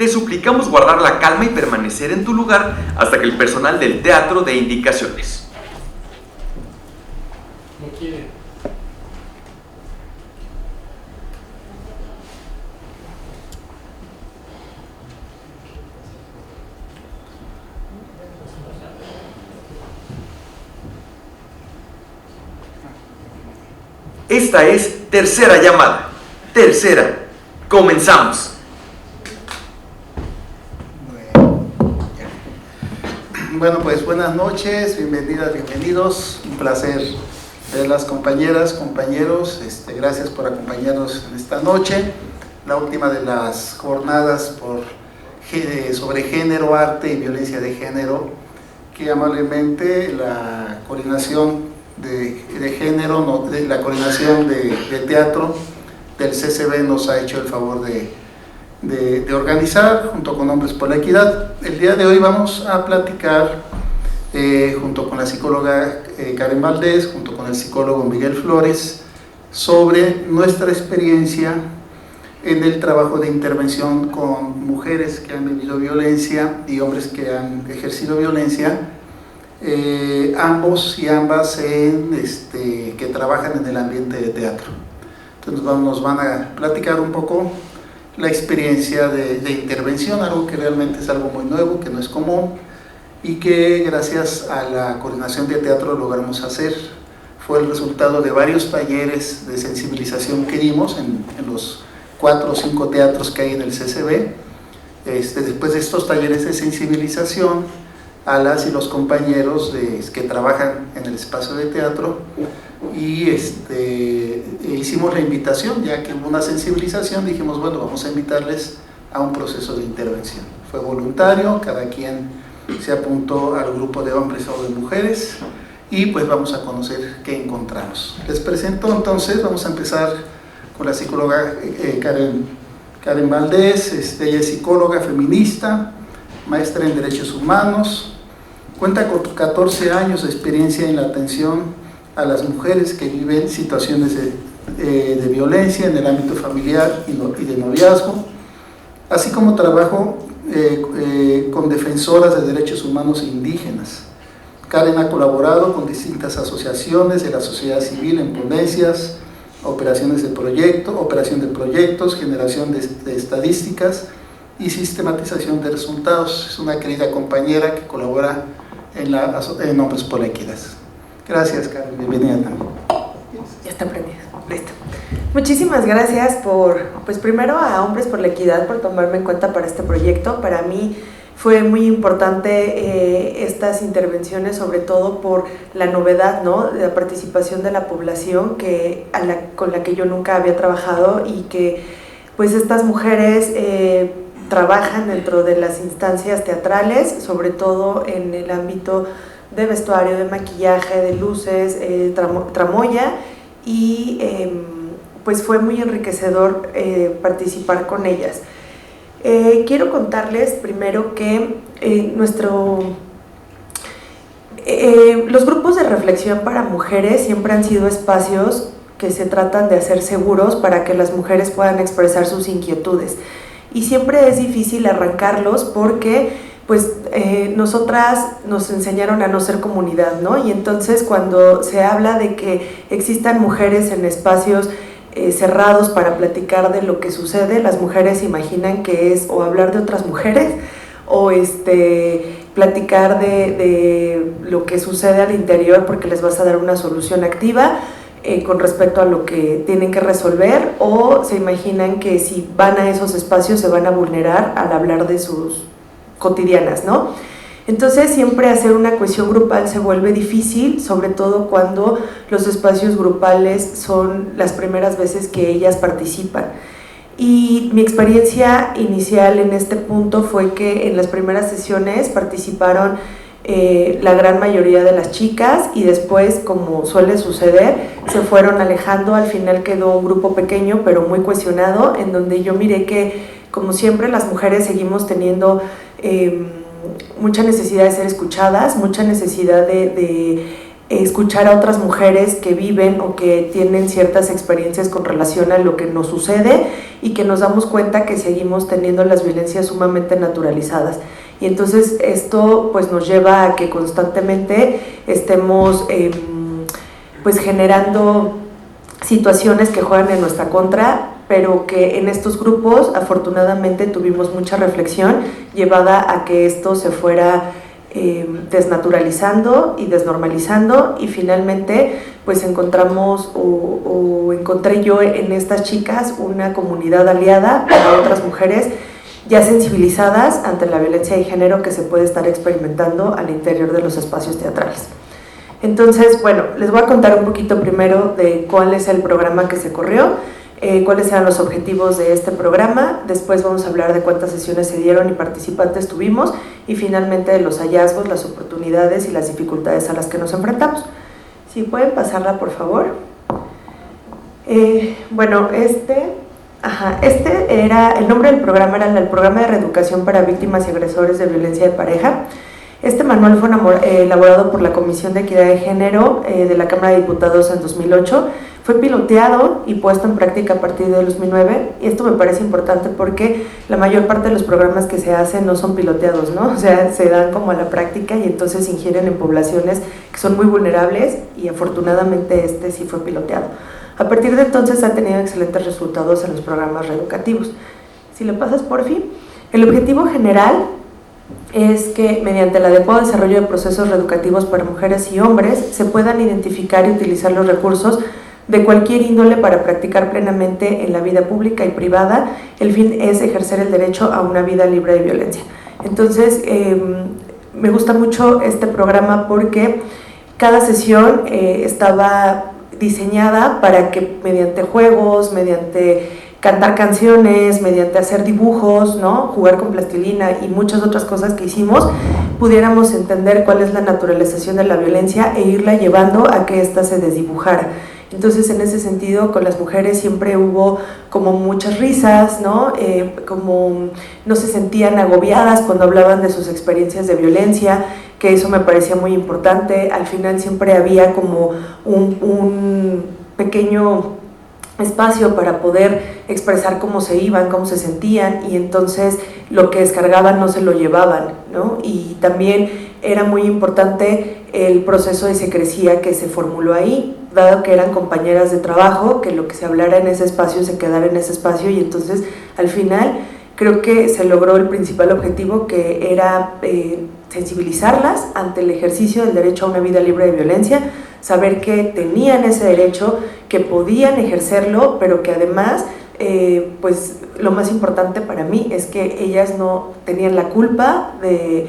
te suplicamos guardar la calma y permanecer en tu lugar hasta que el personal del teatro dé indicaciones. No quiere. Esta es tercera llamada. Tercera. Comenzamos. Bueno, pues buenas noches, bienvenidas, bienvenidos. Un placer ver las compañeras, compañeros. Gracias por acompañarnos en esta noche. La última de las jornadas sobre género, arte y violencia de género, que amablemente la coordinación de género, de la coordinación de teatro del CCB nos ha hecho el favor de organizar junto con Hombres por la Equidad. El día de hoy vamos a platicar junto con la psicóloga Karen Valdés, junto con el psicólogo Miguel Flores, sobre nuestra experiencia en el trabajo de intervención con mujeres que han vivido violencia y hombres que han ejercido violencia, ambos y ambas que trabajan en el ambiente de teatro. Entonces nos van a platicar un poco la experiencia de intervención, algo que realmente es algo muy nuevo, que no es común y que gracias a la coordinación de teatro logramos hacer. Fue el resultado de varios talleres de sensibilización que dimos en los 4 o 5 teatros que hay en el CCB. Después de estos talleres de sensibilización, a las y los compañeros que trabajan en el espacio de teatro, y hicimos la invitación, ya que hubo una sensibilización, dijimos, bueno, vamos a invitarles a un proceso de intervención. Fue voluntario, cada quien se apuntó al grupo de hombres o de mujeres, y pues vamos a conocer qué encontramos. Les presento entonces, vamos a empezar con la psicóloga Karen Valdés. Ella es psicóloga feminista, maestra en Derechos Humanos, cuenta con 14 años de experiencia en la atención a las mujeres que viven situaciones de violencia en el ámbito familiar y de noviazgo, así como trabajo con defensoras de derechos humanos indígenas. Karen ha colaborado con distintas asociaciones de la sociedad civil en ponencias, operación de proyectos, generación de estadísticas y sistematización de resultados. Es una querida compañera que colabora en Hombres por la Equidad. Gracias, Karen, bienvenida también. Ya está prendido, listo. Muchísimas gracias primero a Hombres por la Equidad por tomarme en cuenta para este proyecto. Para mí fue muy importante estas intervenciones, sobre todo por la novedad, ¿no?, de la participación de la población con la que yo nunca había trabajado, y que pues estas mujeres trabajan dentro de las instancias teatrales, sobre todo en el ámbito de vestuario, de maquillaje, de luces, tramoya, y pues fue muy enriquecedor participar con ellas. Quiero contarles primero que los grupos de reflexión para mujeres siempre han sido espacios que se tratan de hacer seguros para que las mujeres puedan expresar sus inquietudes, y siempre es difícil arrancarlos porque nosotras nos enseñaron a no ser comunidad, ¿no? Y entonces cuando se habla de que existan mujeres en espacios cerrados para platicar de lo que sucede, las mujeres imaginan que es o hablar de otras mujeres o platicar de lo que sucede al interior porque les vas a dar una solución activa con respecto a lo que tienen que resolver, o se imaginan que si van a esos espacios se van a vulnerar al hablar de sus cotidianas, ¿no? Entonces siempre hacer una cohesión grupal se vuelve difícil, sobre todo cuando los espacios grupales son las primeras veces que ellas participan. Y mi experiencia inicial en este punto fue que en las primeras sesiones participaron la gran mayoría de las chicas, y después, como suele suceder, se fueron alejando. Al final quedó un grupo pequeño pero muy cohesionado, en donde yo miré que, como siempre, las mujeres seguimos teniendo mucha necesidad de ser escuchadas, mucha necesidad de escuchar a otras mujeres que viven o que tienen ciertas experiencias con relación a lo que nos sucede y que nos damos cuenta que seguimos teniendo las violencias sumamente naturalizadas. Y entonces esto pues nos lleva a que constantemente estemos pues generando situaciones que juegan en nuestra contra, pero que en estos grupos afortunadamente tuvimos mucha reflexión llevada a que esto se fuera desnaturalizando y desnormalizando, y finalmente pues encontramos o encontré yo en estas chicas una comunidad aliada para otras mujeres ya sensibilizadas ante la violencia de género que se puede estar experimentando al interior de los espacios teatrales. Entonces, bueno, les voy a contar un poquito primero de cuál es el programa que se corrió, cuáles eran los objetivos de este programa, después vamos a hablar de cuántas sesiones se dieron y participantes tuvimos, y finalmente de los hallazgos, las oportunidades y las dificultades a las que nos enfrentamos. Si pueden pasarla, por favor. Bueno, este era, el nombre del programa era el Programa de Reeducación para Víctimas y Agresores de Violencia de Pareja. Este manual fue elaborado por la Comisión de Equidad de Género de la Cámara de Diputados en 2008, fue piloteado y puesto en práctica a partir de 2009, y esto me parece importante porque la mayor parte de los programas que se hacen no son piloteados, ¿no? O sea, se dan como a la práctica y entonces ingieren en poblaciones que son muy vulnerables, y afortunadamente este sí fue piloteado. A partir de entonces ha tenido excelentes resultados en los programas reeducativos. Si le pasas, por fin. El objetivo general es que mediante el adecuado desarrollo de procesos reeducativos para mujeres y hombres se puedan identificar y utilizar los recursos de cualquier índole para practicar plenamente en la vida pública y privada. El fin es ejercer el derecho a una vida libre de violencia. Entonces, me gusta mucho este programa porque cada sesión estaba diseñada para que mediante juegos, mediante cantar canciones, mediante hacer dibujos, ¿no? Jugar con plastilina y muchas otras cosas que hicimos, pudiéramos entender cuál es la naturalización de la violencia e irla llevando a que ésta se desdibujara. Entonces, en ese sentido, con las mujeres siempre hubo como muchas risas, ¿no? Como no se sentían agobiadas cuando hablaban de sus experiencias de violencia, que eso me parecía muy importante. Al final siempre había como un pequeño espacio para poder expresar cómo se iban, cómo se sentían, y entonces lo que descargaban no se lo llevaban, ¿no? Y también era muy importante el proceso de secrecía que se formuló ahí, dado que eran compañeras de trabajo, que lo que se hablara en ese espacio se quedara en ese espacio, y entonces al final creo que se logró el principal objetivo, que era sensibilizarlas ante el ejercicio del derecho a una vida libre de violencia, saber que tenían ese derecho, que podían ejercerlo, pero que además, pues lo más importante para mí es que ellas no tenían la culpa de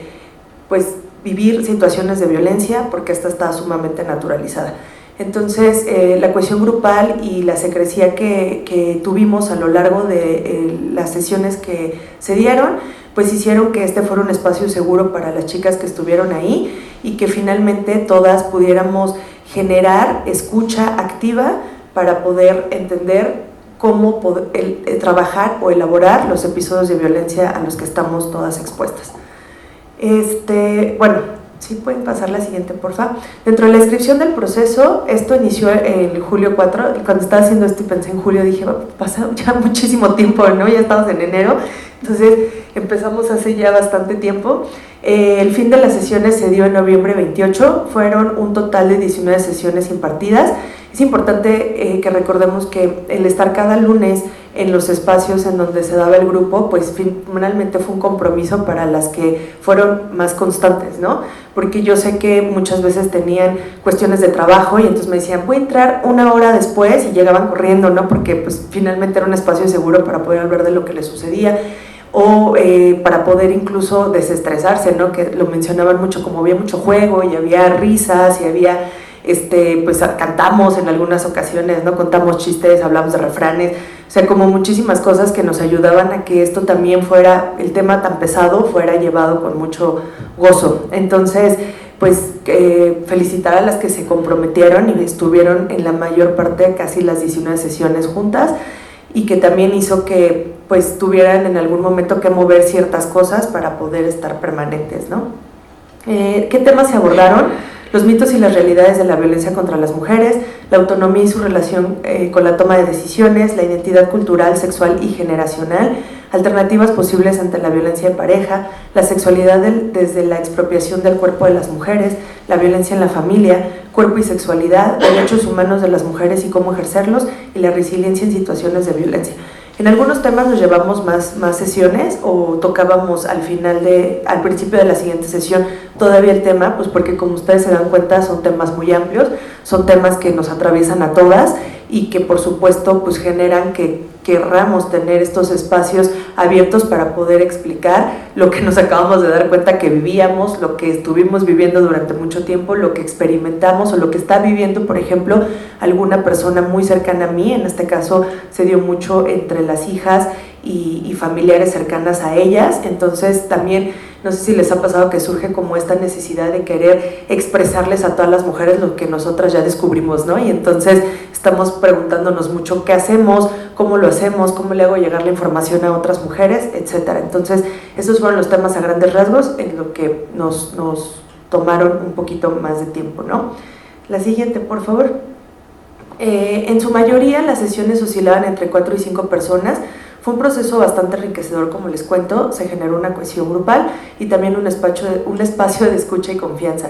pues vivir situaciones de violencia, porque esta está sumamente naturalizada. Entonces, la cohesión grupal y la secrecía que tuvimos a lo largo de las sesiones que se dieron, pues hicieron que este fuera un espacio seguro para las chicas que estuvieron ahí, y que finalmente todas pudiéramos generar escucha activa para poder entender cómo trabajar o elaborar los episodios de violencia a los que estamos todas expuestas. Bueno, ¿sí pueden pasar la siguiente, por favor? Dentro de la descripción del proceso, esto inició en julio 4, cuando estaba haciendo esto y pensé en julio, dije, pasa ya muchísimo tiempo, ¿no? Ya estamos en enero, entonces empezamos hace ya bastante tiempo. El fin de las sesiones se dio en noviembre 28, fueron un total de 19 sesiones impartidas. Es importante que recordemos que el estar cada lunes en los espacios en donde se daba el grupo, pues finalmente fue un compromiso para las que fueron más constantes, ¿no? Porque yo sé que muchas veces tenían cuestiones de trabajo y entonces me decían, voy a entrar una hora después, y llegaban corriendo, ¿no? Porque pues finalmente era un espacio seguro para poder hablar de lo que les sucedía, o para poder incluso desestresarse, ¿no? Que lo mencionaban mucho, como había mucho juego y había risas y había, pues cantamos en algunas ocasiones, ¿no? Contamos chistes, hablamos de refranes, o sea, como muchísimas cosas que nos ayudaban a que esto también fuera, el tema tan pesado, fuera llevado con mucho gozo. Entonces, pues felicitar a las que se comprometieron y estuvieron en la mayor parte, casi las 19 sesiones juntas, y que también hizo que pues tuvieran en algún momento que mover ciertas cosas para poder estar permanentes, ¿no? ¿Qué temas se abordaron? los mitos y las realidades de la violencia contra las mujeres, la autonomía y su relación con la toma de decisiones, la identidad cultural, sexual y generacional, alternativas posibles ante la violencia en pareja, la sexualidad desde la expropiación del cuerpo de las mujeres, la violencia en la familia, cuerpo y sexualidad, derechos humanos de las mujeres y cómo ejercerlos, y la resiliencia en situaciones de violencia. En algunos temas nos llevamos más sesiones o tocábamos al principio de la siguiente sesión todavía el tema, pues porque como ustedes se dan cuenta son temas muy amplios, son temas que nos atraviesan a todas y que por supuesto pues generan que querramos tener estos espacios abiertos para poder explicar lo que nos acabamos de dar cuenta que vivíamos, lo que estuvimos viviendo durante mucho tiempo, lo que experimentamos o lo que está viviendo, por ejemplo, alguna persona muy cercana a mí. En este caso se dio mucho entre las hijas y familiares cercanas a ellas. Entonces también, no sé si les ha pasado que surge como esta necesidad de querer expresarles a todas las mujeres lo que nosotras ya descubrimos, ¿no? Y entonces estamos preguntándonos mucho qué hacemos, cómo lo hacemos, cómo le hago llegar la información a otras mujeres, etcétera. Entonces esos fueron los temas a grandes rasgos en lo que nos tomaron un poquito más de tiempo, ¿no? La siguiente, por favor. En su mayoría las sesiones oscilaban entre 4 y 5 personas. Fue un proceso bastante enriquecedor, como les cuento. Se generó una cohesión grupal y también un espacio de escucha y confianza.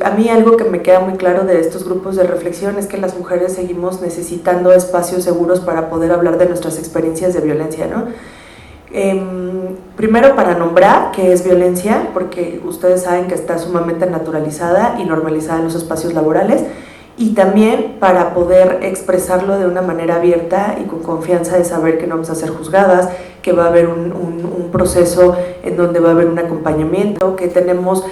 A mí algo que me queda muy claro de estos grupos de reflexión es que las mujeres seguimos necesitando espacios seguros para poder hablar de nuestras experiencias de violencia, ¿no? Primero para nombrar qué es violencia, porque ustedes saben que está sumamente naturalizada y normalizada en los espacios laborales, y también para poder expresarlo de una manera abierta y con confianza de saber que no vamos a ser juzgadas, que va a haber un proceso en donde va a haber un acompañamiento, que tenemos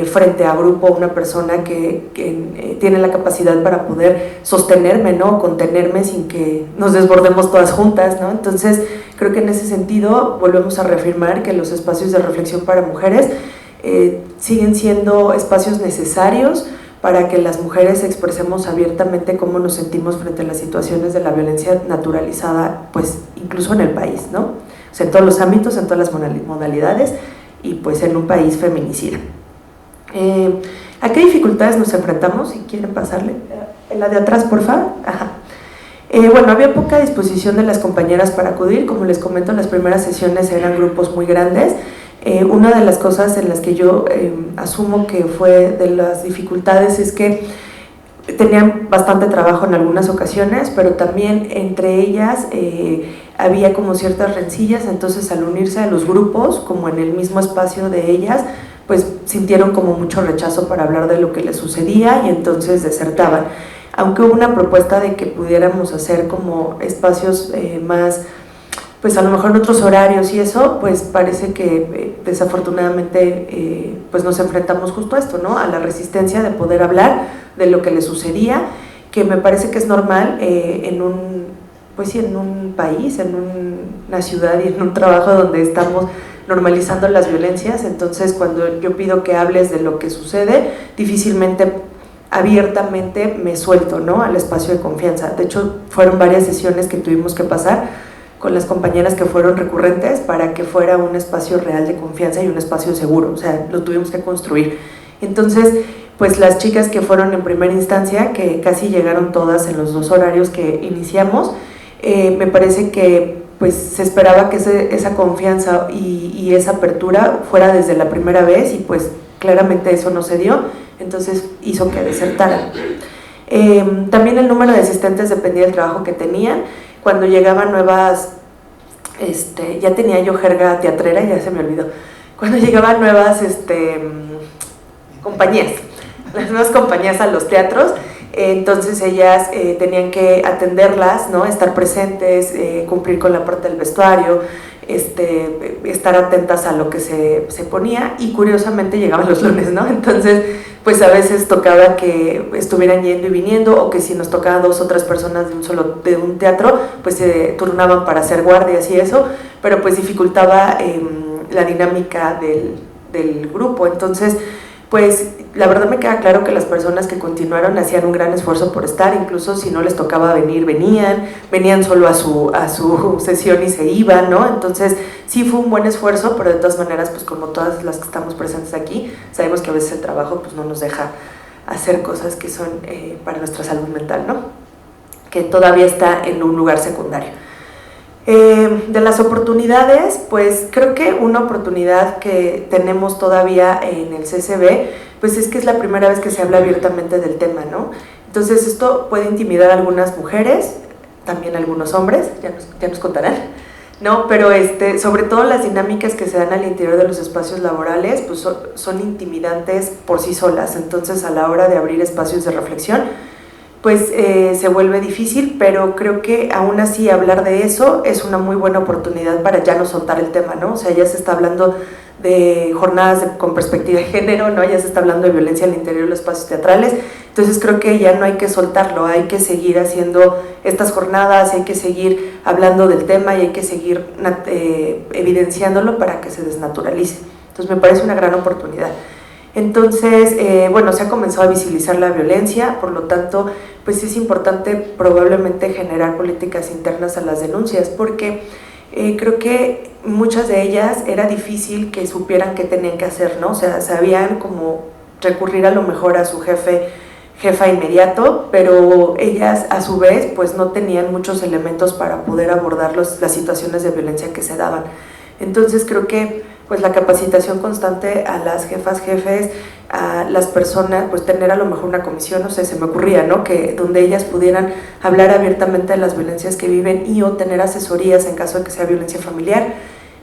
frente a grupo una persona que tiene la capacidad para poder sostenerme, ¿no? Contenerme sin que nos desbordemos todas juntas, ¿no? Entonces creo que en ese sentido volvemos a reafirmar que los espacios de reflexión para mujeres siguen siendo espacios necesarios para que las mujeres expresemos abiertamente cómo nos sentimos frente a las situaciones de la violencia naturalizada, pues incluso en el país, ¿no? O sea, en todos los ámbitos, en todas las modalidades, y pues en un país feminicida. ¿A qué dificultades nos enfrentamos? Si quieren pasarle, en la de atrás, por favor. Ajá. Bueno, había poca disposición de las compañeras para acudir. Como les comento, las primeras sesiones eran grupos muy grandes. Una de las cosas en las que yo asumo que fue de las dificultades es que tenían bastante trabajo en algunas ocasiones, pero también entre ellas había como ciertas rencillas. Entonces al unirse a los grupos, como en el mismo espacio de ellas, pues sintieron como mucho rechazo para hablar de lo que les sucedía y entonces desertaban. Aunque hubo una propuesta de que pudiéramos hacer como espacios más, pues a lo mejor en otros horarios y eso, pues parece que desafortunadamente pues nos enfrentamos justo a esto, ¿no? A la resistencia de poder hablar de lo que les sucedía, que me parece que es normal en un país, en una ciudad y en un trabajo donde estamos normalizando las violencias. Entonces cuando yo pido que hables de lo que sucede, difícilmente abiertamente me suelto, ¿no? Al espacio de confianza. De hecho fueron varias sesiones que tuvimos que pasar con las compañeras que fueron recurrentes para que fuera un espacio real de confianza y un espacio seguro. O sea, lo tuvimos que construir. Entonces pues las chicas que fueron en primera instancia, que casi llegaron todas en los 2 horarios que iniciamos, me parece que pues se esperaba que esa confianza y esa apertura fuera desde la primera vez, y pues claramente eso no se dio, entonces hizo que desertaran. También el número de asistentes dependía del trabajo que tenían. Cuando llegaban nuevas, ya tenía yo jerga teatrera, ya se me olvidó, cuando llegaban nuevas compañías, las nuevas compañías a los teatros, entonces ellas tenían que atenderlas, ¿no? Estar presentes, cumplir con la parte del vestuario, estar atentas a lo que se ponía, y curiosamente llegaban los lunes, ¿no? Entonces pues a veces tocaba que estuvieran yendo y viniendo, o que si nos tocaban 2 o 3 personas de un teatro, pues se turnaban para hacer guardias y eso, pero pues dificultaba la dinámica del grupo. Entonces pues la verdad me queda claro que las personas que continuaron hacían un gran esfuerzo por estar, incluso si no les tocaba venir, venían solo a su sesión y se iban, ¿no? Entonces sí fue un buen esfuerzo, pero de todas maneras, pues como todas las que estamos presentes aquí, sabemos que a veces el trabajo pues no nos deja hacer cosas que son para nuestra salud mental, ¿no? Que todavía está en un lugar secundario. De las oportunidades, pues creo que una oportunidad que tenemos todavía en el CCB, pues es que es la primera vez que se habla abiertamente del tema, ¿no? Entonces esto puede intimidar a algunas mujeres, también a algunos hombres, ya nos contarán, ¿no? Pero sobre todo las dinámicas que se dan al interior de los espacios laborales, pues son intimidantes por sí solas. Entonces a la hora de abrir espacios de reflexión, pues se vuelve difícil, pero creo que aún así hablar de eso es una muy buena oportunidad para ya no soltar el tema, ¿no? O sea, ya se está hablando de jornadas con perspectiva de género, ¿no? Ya se está hablando de violencia al interior de los espacios teatrales, entonces creo que ya no hay que soltarlo, hay que seguir haciendo estas jornadas, hay que seguir hablando del tema y hay que seguir evidenciándolo para que se desnaturalice. Entonces me parece una gran oportunidad. Entonces, bueno, se ha comenzado a visibilizar la violencia, por lo tanto, pues es importante probablemente generar políticas internas a las denuncias, porque creo que muchas de ellas era difícil que supieran qué tenían que hacer, ¿no? O sea, sabían como recurrir a lo mejor a su jefa inmediato, pero ellas a su vez pues no tenían muchos elementos para poder abordar las situaciones de violencia que se daban. Entonces creo que pues la capacitación constante a las jefes, a las personas, pues tener a lo mejor una comisión, no sé, se me ocurría, ¿no? Que donde ellas pudieran hablar abiertamente de las violencias que viven y o tener asesorías en caso de que sea violencia familiar.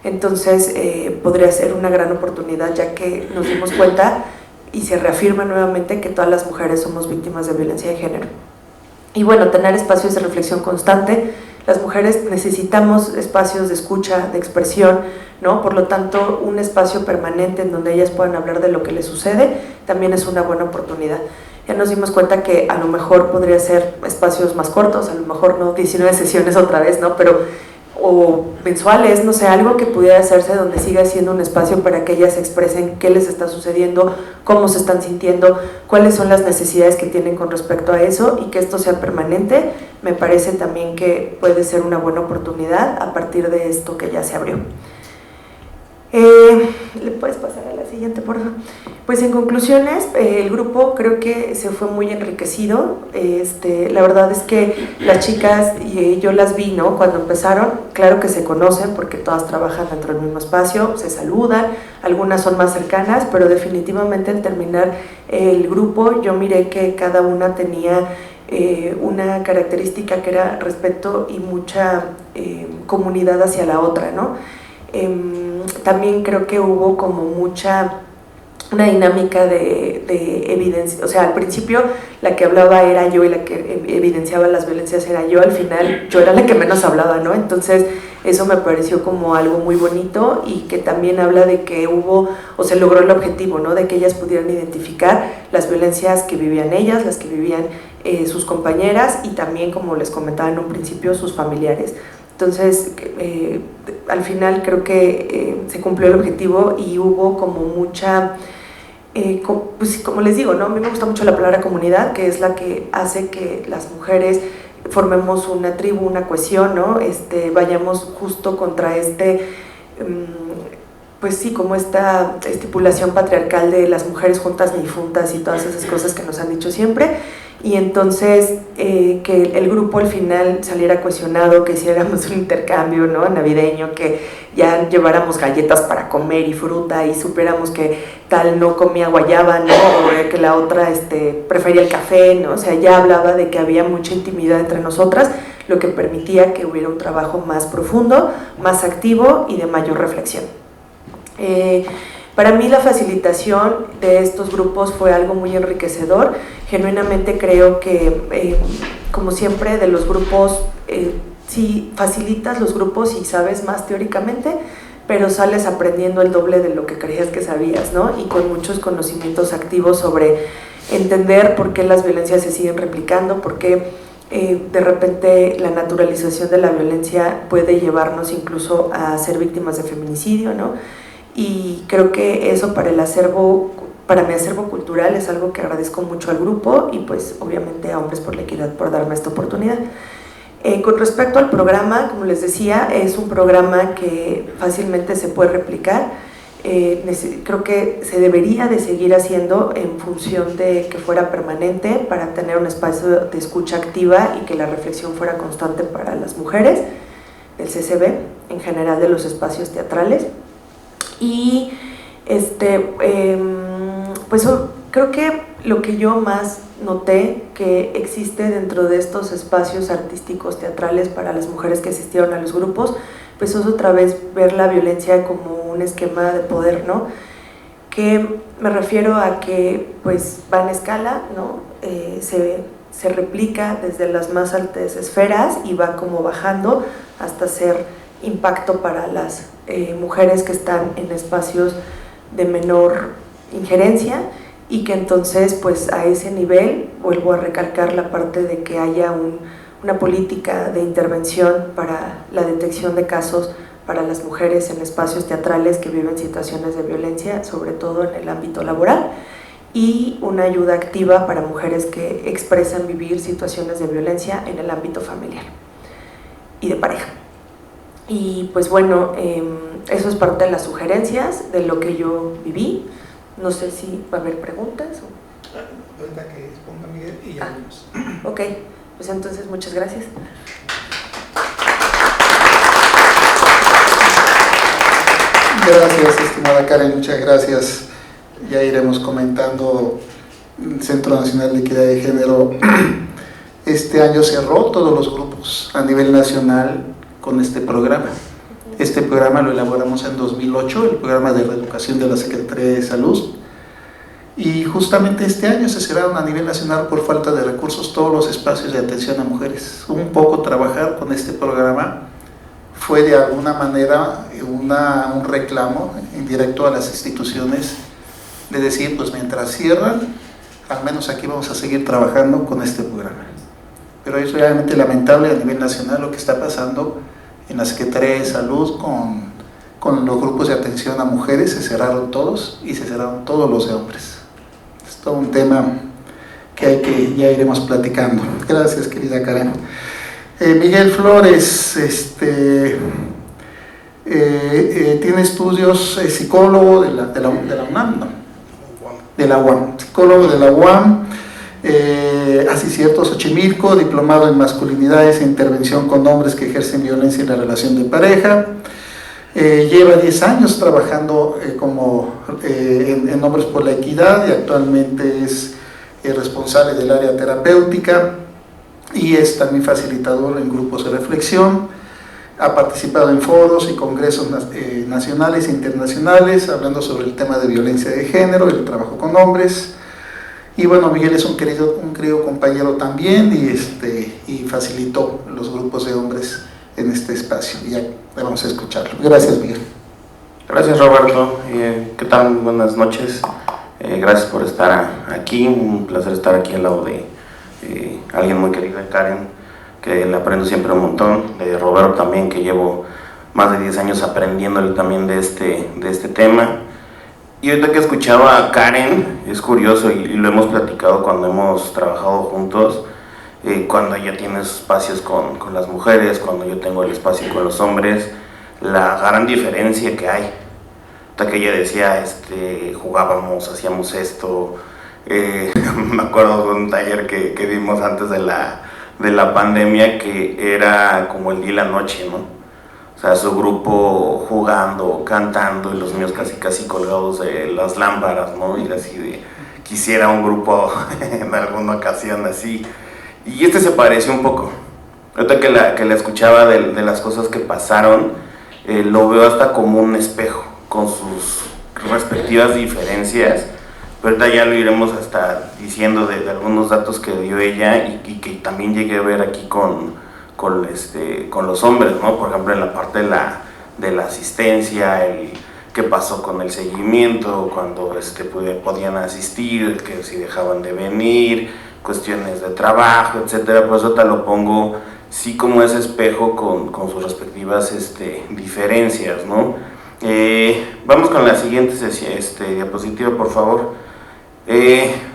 Entonces podría ser una gran oportunidad, ya que nos dimos cuenta y se reafirma nuevamente que todas las mujeres somos víctimas de violencia de género. Y bueno, tener espacios de reflexión constante. Las mujeres necesitamos espacios de escucha, de expresión, ¿no? Por lo tanto, un espacio permanente en donde ellas puedan hablar de lo que les sucede también es una buena oportunidad. Ya nos dimos cuenta que a lo mejor podría ser espacios más cortos, a lo mejor no 19 sesiones otra vez, ¿no? Pero o mensuales, no sé, algo que pudiera hacerse donde siga siendo un espacio para que ellas expresen qué les está sucediendo, cómo se están sintiendo, cuáles son las necesidades que tienen con respecto a eso y que esto sea permanente. Me parece también que puede ser una buena oportunidad a partir de esto que ya se abrió. ¿Le puedes pasar a la siguiente, por favor? Pues en conclusiones, el grupo creo que se fue muy enriquecido. La verdad es que las chicas, y yo las vi, ¿no? Cuando empezaron, claro que se conocen porque todas trabajan dentro del mismo espacio, se saludan, algunas son más cercanas, pero definitivamente al terminar el grupo yo miré que cada una tenía una característica que era respeto y mucha comunidad hacia la otra, ¿no? También creo que hubo como una dinámica de evidencia, o sea, al principio la que hablaba era yo y la que evidenciaba las violencias era yo, al final yo era la que menos hablaba, ¿no? Entonces eso me pareció como algo muy bonito y que también habla de que hubo, o se logró el objetivo, ¿no? De que ellas pudieran identificar las violencias que vivían ellas, las que vivían sus compañeras y también, como les comentaba en un principio, sus familiares. Entonces, al final creo que se cumplió el objetivo y hubo como mucha, pues como les digo, ¿no? A mí me gusta mucho la palabra comunidad, que es la que hace que las mujeres formemos una tribu, una cohesión, ¿no? Vayamos justo contra pues sí, como esta estipulación patriarcal de las mujeres juntas ni difuntas y todas esas cosas que nos han dicho siempre. Y entonces que el grupo al final saliera cohesionado, que hiciéramos un intercambio, ¿no? Navideño, que ya lleváramos galletas para comer y fruta y supiéramos que tal no comía guayaba, ¿no? O que la otra prefería el café, ¿no? O sea, ya hablaba de que había mucha intimidad entre nosotras, lo que permitía que hubiera un trabajo más profundo, más activo y de mayor reflexión. Para mí la facilitación de estos grupos fue algo muy enriquecedor. Genuinamente creo que, como siempre, de los grupos, sí facilitas los grupos y sabes más teóricamente, pero sales aprendiendo el doble de lo que creías que sabías, ¿no? Y con muchos conocimientos activos sobre entender por qué las violencias se siguen replicando, por qué de repente la naturalización de la violencia puede llevarnos incluso a ser víctimas de feminicidio, ¿no? y creo que eso para mi acervo cultural es algo que agradezco mucho al grupo y pues obviamente a Hombres por la Equidad por darme esta oportunidad. Con respecto al programa, como les decía, es un programa que fácilmente se puede replicar. Creo que se debería de seguir haciendo en función de que fuera permanente para tener un espacio de escucha activa y que la reflexión fuera constante para las mujeres del CCB, en general de los espacios teatrales. Y pues creo que lo que yo más noté que existe dentro de estos espacios artísticos teatrales para las mujeres que asistieron a los grupos, pues es otra vez ver la violencia como un esquema de poder, ¿no? Que me refiero a que pues va en escala, ¿no? Se replica desde las más altas esferas y va como bajando hasta ser impacto para las mujeres que están en espacios de menor injerencia, y que entonces pues a ese nivel vuelvo a recalcar la parte de que haya una política de intervención para la detección de casos para las mujeres en espacios teatrales que viven situaciones de violencia, sobre todo en el ámbito laboral, y una ayuda activa para mujeres que expresan vivir situaciones de violencia en el ámbito familiar y de pareja. Y pues bueno, eso es parte de las sugerencias de lo que yo viví. No sé si va a haber preguntas. Ahorita que exponga Miguel y ya vemos. Ok, pues entonces muchas gracias. Gracias, estimada Karen, muchas gracias. Ya iremos comentando. El Centro Nacional de Equidad de Género este año cerró todos los grupos a nivel nacional con este programa. Este programa lo elaboramos en 2008, el programa de reeducación de la Secretaría de Salud, y justamente este año se cerraron a nivel nacional por falta de recursos todos los espacios de atención a mujeres. Un poco trabajar con este programa fue de alguna manera un reclamo indirecto a las instituciones de decir, pues mientras cierran, al menos aquí vamos a seguir trabajando con este programa. Pero es realmente lamentable a nivel nacional lo que está pasando en la Secretaría de Salud con los grupos de atención a mujeres. Se cerraron todos y se cerraron todos los de hombres. Es todo un tema que ya iremos platicando. Gracias, querida Karen. Miguel Flores tiene estudios, psicólogo de la UNAM, ¿no? De la UAM, psicólogo de la UAM, así cierto, Xochimilco, diplomado en masculinidades e intervención con hombres que ejercen violencia en la relación de pareja. Lleva 10 años trabajando en Hombres por la Equidad y actualmente es responsable del área terapéutica y es también facilitador en grupos de reflexión. Ha participado en foros y congresos nacionales e internacionales hablando sobre el tema de violencia de género y el trabajo con hombres. Y bueno, Miguel es un querido compañero también y facilitó los grupos de hombres en este espacio. Y ya vamos a escucharlo. Gracias, Miguel. Gracias, Roberto. ¿Qué tal? Buenas noches. Gracias por estar aquí. Un placer estar aquí al lado de alguien muy querido, Karen, que le aprendo siempre un montón, de Roberto también, que llevo más de 10 años aprendiéndole también de este tema. Y ahorita que escuchaba a Karen, es curioso y lo hemos platicado cuando hemos trabajado juntos, cuando ella tiene espacios con las mujeres, cuando yo tengo el espacio con los hombres, la gran diferencia que hay. Hasta que ella decía, jugábamos, hacíamos esto, me acuerdo de un taller que dimos antes de la pandemia, que era como el día y la noche, ¿no? O sea, su grupo jugando, cantando, y los míos casi colgados de las lámparas, ¿no? Y así de, quisiera un grupo en alguna ocasión así. Y se pareció un poco. Ahorita que la escuchaba de las cosas que pasaron, lo veo hasta como un espejo, con sus respectivas diferencias. Pero ahorita ya lo iremos hasta diciendo de algunos datos que dio ella y que también llegué a ver aquí con los hombres, ¿no? Por ejemplo, en la parte de la asistencia, qué pasó con el seguimiento, cuando podían asistir, que si dejaban de venir, cuestiones de trabajo, etcétera. Por eso te lo pongo sí como ese espejo con sus respectivas diferencias, ¿no? Vamos con la siguiente diapositiva, por favor.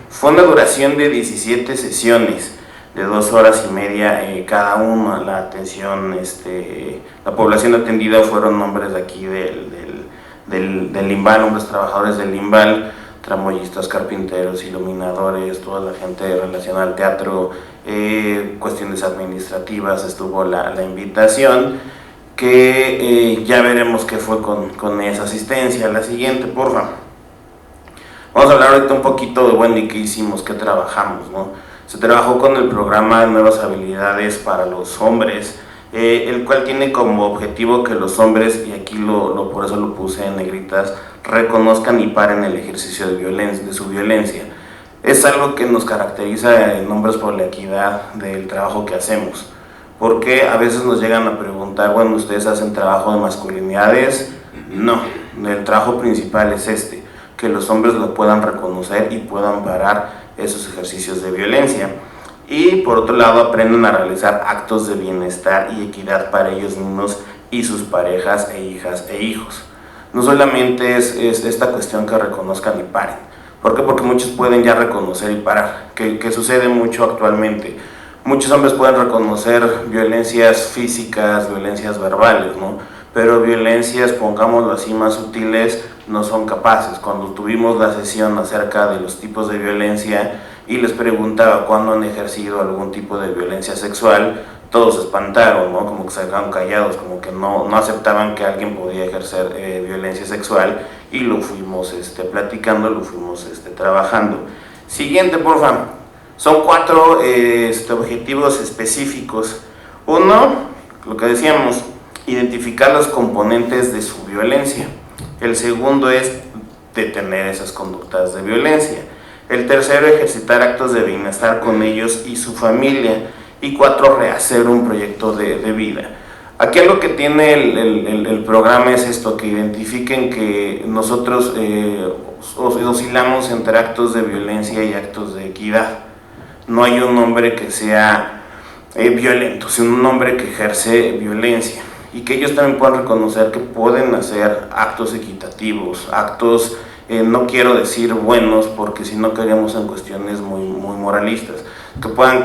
Fue una duración de 17 sesiones de 2 horas y media cada una. La atención, la población atendida fueron hombres de aquí del IMBAL, hombres trabajadores del IMBAL, tramoyistas, carpinteros, iluminadores, toda la gente relacionada al teatro, cuestiones administrativas. Estuvo la invitación, que ya veremos qué fue con esa asistencia. La siguiente, por favor. Vamos a hablar ahorita un poquito de, bueno, y qué hicimos, qué trabajamos, ¿no? Se trabajó con el programa de Nuevas Habilidades para los Hombres, el cual tiene como objetivo que los hombres, y aquí por eso lo puse en negritas, reconozcan y paren el ejercicio de su violencia. Es algo que nos caracteriza en Hombres por la Equidad del trabajo que hacemos, porque a veces nos llegan a preguntar, bueno, ¿ustedes hacen trabajo de masculinidades? No, el trabajo principal es que los hombres lo puedan reconocer y puedan parar esos ejercicios de violencia. Y por otro lado, aprenden a realizar actos de bienestar y equidad para ellos mismos y sus parejas e hijas e hijos. No solamente es esta cuestión que reconozcan y paren. ¿Por qué? Porque muchos pueden ya reconocer y parar, que sucede mucho actualmente. Muchos hombres pueden reconocer violencias físicas, violencias verbales, ¿no? Pero violencias, pongámoslo así, más sutiles, no son capaces. Cuando tuvimos la sesión acerca de los tipos de violencia y les preguntaba cuándo han ejercido algún tipo de violencia sexual, todos se espantaron, ¿no? Como que se quedaron callados, como que no aceptaban que alguien podía ejercer violencia sexual, y lo fuimos platicando, lo fuimos trabajando. Siguiente, por favor. Son 4 objetivos específicos. Uno, lo que decíamos, identificar los componentes de su violencia. El segundo es detener esas conductas de violencia. El tercero, ejercitar actos de bienestar con ellos y su familia. Y 4, rehacer un proyecto de vida. Aquí algo que tiene el programa es esto, que identifiquen que nosotros oscilamos entre actos de violencia y actos de equidad. No hay un hombre que sea violento, sino un hombre que ejerce violencia, y que ellos también puedan reconocer que pueden hacer actos equitativos, actos, no quiero decir buenos, porque si no caeríamos en cuestiones muy moralistas,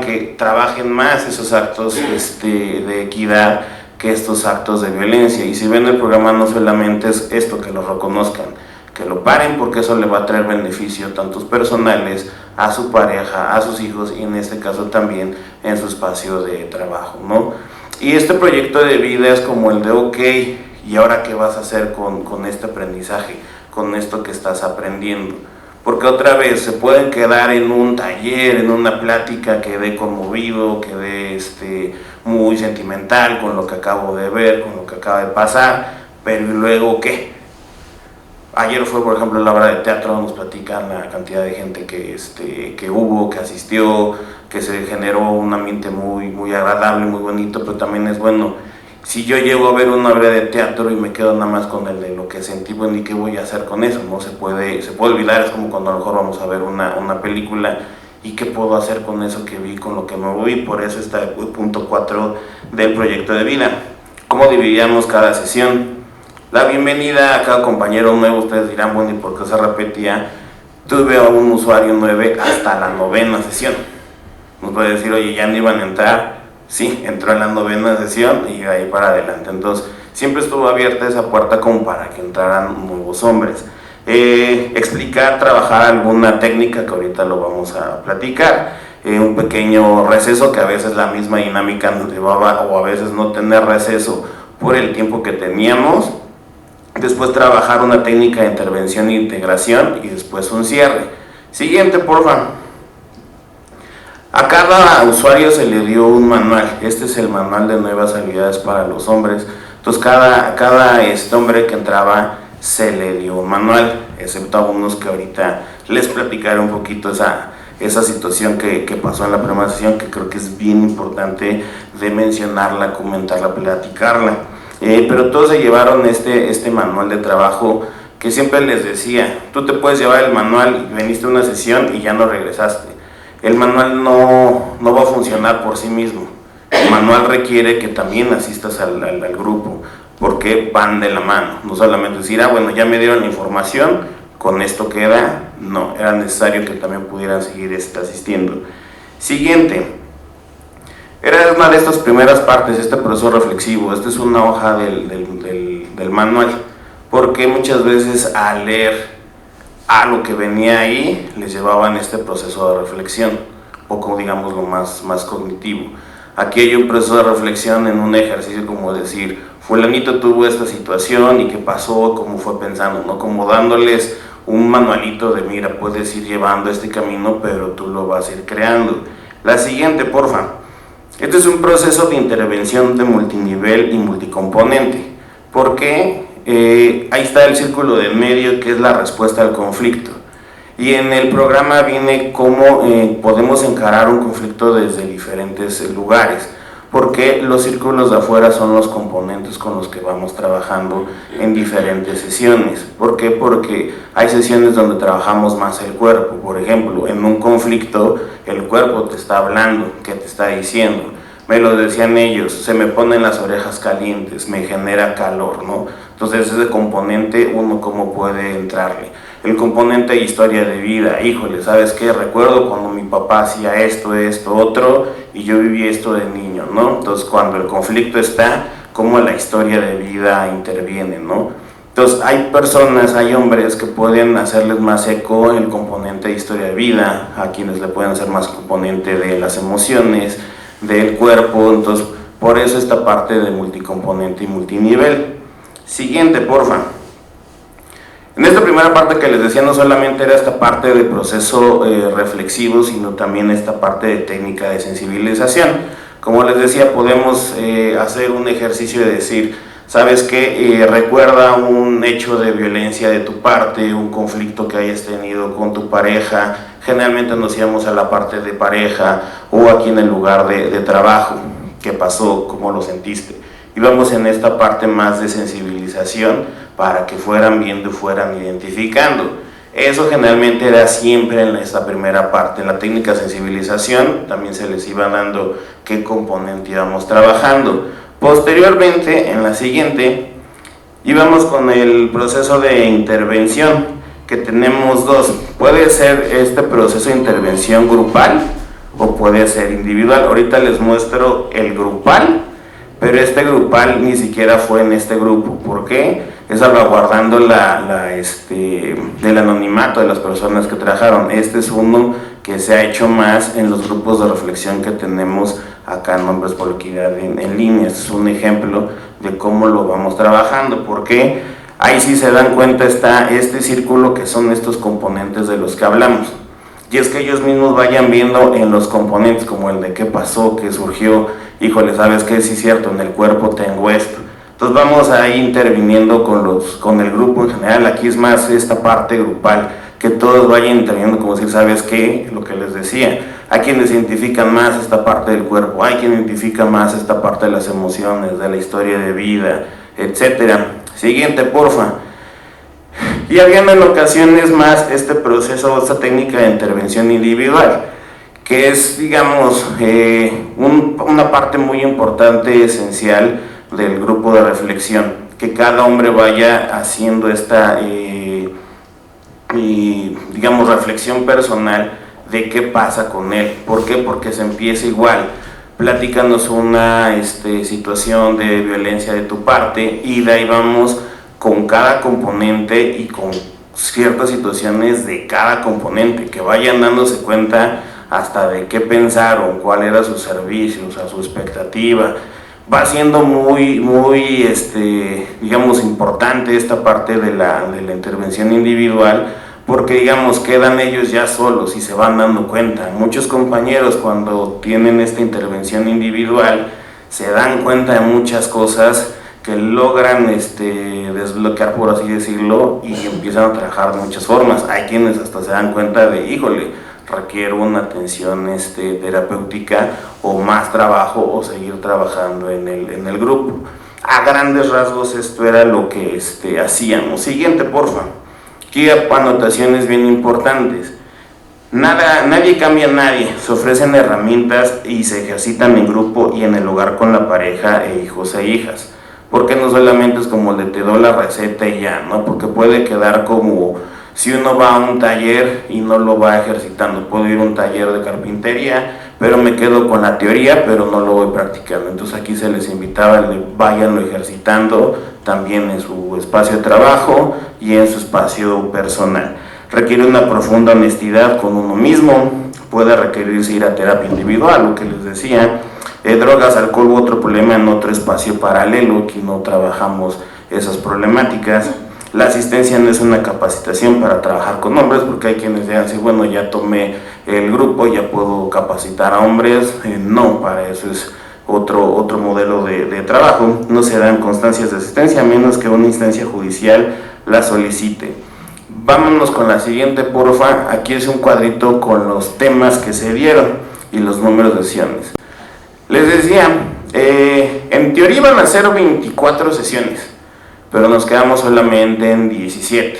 que trabajen más esos actos de equidad que estos actos de violencia. Y si ven el programa, no solamente es esto, que lo reconozcan, que lo paren, porque eso le va a traer beneficio tantos personales, a su pareja, a sus hijos, y en este caso también en su espacio de trabajo, ¿no? Y este proyecto de vida es como el de, ok, ¿y ahora qué vas a hacer con este aprendizaje, con esto que estás aprendiendo? Porque otra vez se pueden quedar en un taller, en una plática, quedé conmovido, quedé muy sentimental con lo que acabo de ver, con lo que acaba de pasar, pero luego ¿qué? Ayer fue, por ejemplo, la obra de teatro, nos platican la cantidad de gente que hubo, que asistió, que se generó un ambiente muy agradable, muy bonito, pero también es bueno, si yo llego a ver una obra de teatro y me quedo nada más con el de lo que sentí, bueno, ¿y qué voy a hacer con eso? No se puede olvidar. Es como cuando a lo mejor vamos a ver una película, ¿y qué puedo hacer con eso que vi, con lo que me voy? Por eso está el punto 4 del proyecto de vida. ¿Cómo dividíamos cada sesión? La bienvenida a cada compañero nuevo. Ustedes dirán, bueno, ¿y por qué se repetía? Tuve a un usuario 9 hasta la 9ª sesión. Nos puede decir, oye, ya no iban a entrar. Sí, entró en la 9ª sesión y de ahí para adelante. Entonces, siempre estuvo abierta esa puerta como para que entraran nuevos hombres. Explicar, trabajar alguna técnica que ahorita lo vamos a platicar. Un pequeño receso, que a veces la misma dinámica nos llevaba, o a veces no tener receso por el tiempo que teníamos. Después trabajar una técnica de intervención e integración, y después un cierre. Siguiente, por favor. A cada usuario se le dio un manual. Este es el manual de Nuevas Habilidades para los Hombres. Entonces cada hombre que entraba se le dio un manual, excepto a unos que ahorita les platicaré un poquito esa situación que pasó en la primera sesión, que creo que es bien importante de mencionarla, comentarla, platicarla. Pero todos se llevaron este manual de trabajo, que siempre les decía, tú te puedes llevar el manual, veniste a una sesión y ya no regresaste. El manual no va a funcionar por sí mismo. El manual requiere que también asistas al grupo. porque van de la mano, no solamente decir, bueno, ya me dieron la información, con esto queda, no, era necesario que también pudieran seguir asistiendo. Siguiente, era una de estas primeras partes, este proceso reflexivo. Esta es una hoja del manual, porque muchas veces al leer a lo que venía ahí, les llevaban este proceso de reflexión, poco, digamos, lo más cognitivo. Aquí hay un proceso de reflexión en un ejercicio como decir, fulanito tuvo esta situación y qué pasó, cómo fue pensando, ¿no? Como dándoles un manualito de mira, puedes ir llevando este camino, pero tú lo vas a ir creando. La siguiente, porfa. Este es un proceso de intervención de multinivel y multicomponente, porque ahí está el círculo del medio, que es la respuesta al conflicto. Y en el programa viene cómo podemos encarar un conflicto desde diferentes lugares, porque los círculos de afuera son los componentes con los que vamos trabajando en diferentes sesiones. ¿Por qué? Porque hay sesiones donde trabajamos más el cuerpo. Por ejemplo, en un conflicto el cuerpo te está hablando, ¿qué te está diciendo? Me lo decían ellos, se me ponen las orejas calientes, me genera calor, ¿no? Entonces ese componente, uno cómo puede entrarle. El componente de historia de vida, híjole, ¿sabes qué? Recuerdo cuando mi papá hacía esto, otro, y yo viví esto de niño, ¿no? Entonces cuando el conflicto está, cómo la historia de vida interviene, ¿no? Entonces hay personas, hay hombres que pueden hacerles más eco el componente de historia de vida, a quienes le pueden hacer más componente de las emociones, del cuerpo. Entonces por eso esta parte de multicomponente y multinivel. Siguiente, porfa. En esta primera parte que les decía, no solamente era esta parte de proceso reflexivo, sino también esta parte de técnica de sensibilización. Como les decía, podemos hacer un ejercicio de decir, ¿sabes qué? Recuerda un hecho de violencia de tu parte, un conflicto que hayas tenido con tu pareja. Generalmente nos íbamos a la parte de pareja o aquí en el lugar de trabajo. ¿Qué pasó? ¿Cómo lo sentiste? Y vamos en esta parte más de sensibilización para que fueran viendo y fueran identificando. Eso generalmente era siempre en esta primera parte. En la técnica de sensibilización también se les iba dando qué componente íbamos trabajando. Posteriormente, en la siguiente, íbamos con el proceso de intervención, que tenemos dos. Puede ser este proceso de intervención grupal o puede ser individual. Ahorita les muestro el grupal, pero este grupal ni siquiera fue en este grupo. ¿Por qué? Es salvaguardando del anonimato de las personas que trabajaron. Este es uno que se ha hecho más en los grupos de reflexión que tenemos acá en Hombres por la Equidad en línea. Este es un ejemplo de cómo lo vamos trabajando, porque ahí sí se dan cuenta está este círculo que son estos componentes de los que hablamos. Y es que ellos mismos vayan viendo en los componentes, como el de qué pasó, qué surgió, híjole, ¿sabes qué? Sí es cierto, en el cuerpo tengo esto. Entonces vamos a ir interviniendo con el grupo en general. Aquí es más esta parte grupal, que todos vayan interviniendo, como decir, ¿sabes qué? Lo que les decía, hay quienes identifican más esta parte del cuerpo, hay quien identifica más esta parte de las emociones, de la historia de vida, etcétera. Siguiente, porfa. Y habían en ocasiones más este proceso, esta técnica de intervención individual, que es, digamos, una parte muy importante, esencial del grupo de reflexión, que cada hombre vaya haciendo esta, digamos, reflexión personal de qué pasa con él. ¿Por qué? Porque se empieza igual, platícanos una situación de violencia de tu parte, y de ahí vamos con cada componente y con ciertas situaciones de cada componente, que vayan dándose cuenta hasta de qué pensaron, cuál era su servicio, o sea, su expectativa. Va siendo muy, digamos, importante esta parte de la intervención individual, porque, digamos, quedan ellos ya solos y se van dando cuenta. Muchos compañeros, cuando tienen esta intervención individual, se dan cuenta de muchas cosas que logran desbloquear, por así decirlo, y empiezan a trabajar de muchas formas. Hay quienes hasta se dan cuenta de, híjole, requiero una atención terapéutica o más trabajo o seguir trabajando en el grupo. A grandes rasgos esto era lo que hacíamos. Siguiente, porfa. Aquí anotaciones bien importantes. Nadie cambia a nadie, se ofrecen herramientas y se ejercitan en grupo y en el hogar con la pareja e hijos e hijas. porque no solamente es como de te doy la receta y ya, ¿no? Porque puede quedar como si uno va a un taller y no lo va ejercitando. Puedo ir a un taller de carpintería, pero me quedo con la teoría, pero no lo voy practicando. Entonces aquí se les invitaba a que vayan ejercitando también en su espacio de trabajo y en su espacio personal. Requiere una profunda honestidad con uno mismo, puede requerirse ir a terapia individual, lo que les decía, drogas, alcohol u otro problema en otro espacio paralelo, que no trabajamos esas problemáticas. La asistencia no es una capacitación para trabajar con hombres, porque hay quienes digan, sí, bueno, ya tomé el grupo, ya puedo capacitar a hombres. No, para eso es otro modelo de trabajo. No se dan constancias de asistencia a menos que una instancia judicial la solicite. Vámonos con la siguiente, porfa. Aquí es un cuadrito con los temas que se dieron y los números de sesiones. Les decía, en teoría iban a ser 24 sesiones, pero nos quedamos solamente en 17.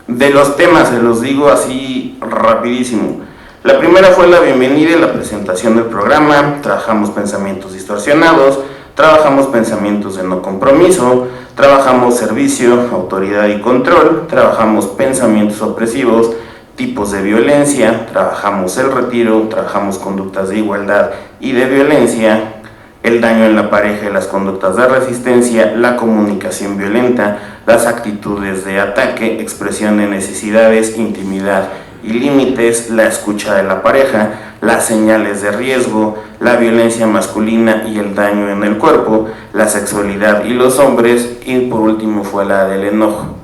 De los temas, se los digo así rapidísimo. La primera fue la bienvenida y la presentación del programa. Trabajamos pensamientos distorsionados, trabajamos pensamientos de no compromiso, trabajamos servicio, autoridad y control, trabajamos pensamientos opresivos, tipos de violencia, trabajamos el retiro, trabajamos conductas de igualdad y de violencia, el daño en la pareja y las conductas de resistencia, la comunicación violenta, las actitudes de ataque, expresión de necesidades, intimidad y límites, la escucha de la pareja, las señales de riesgo, la violencia masculina y el daño en el cuerpo, la sexualidad y los hombres, y por último fue la del enojo.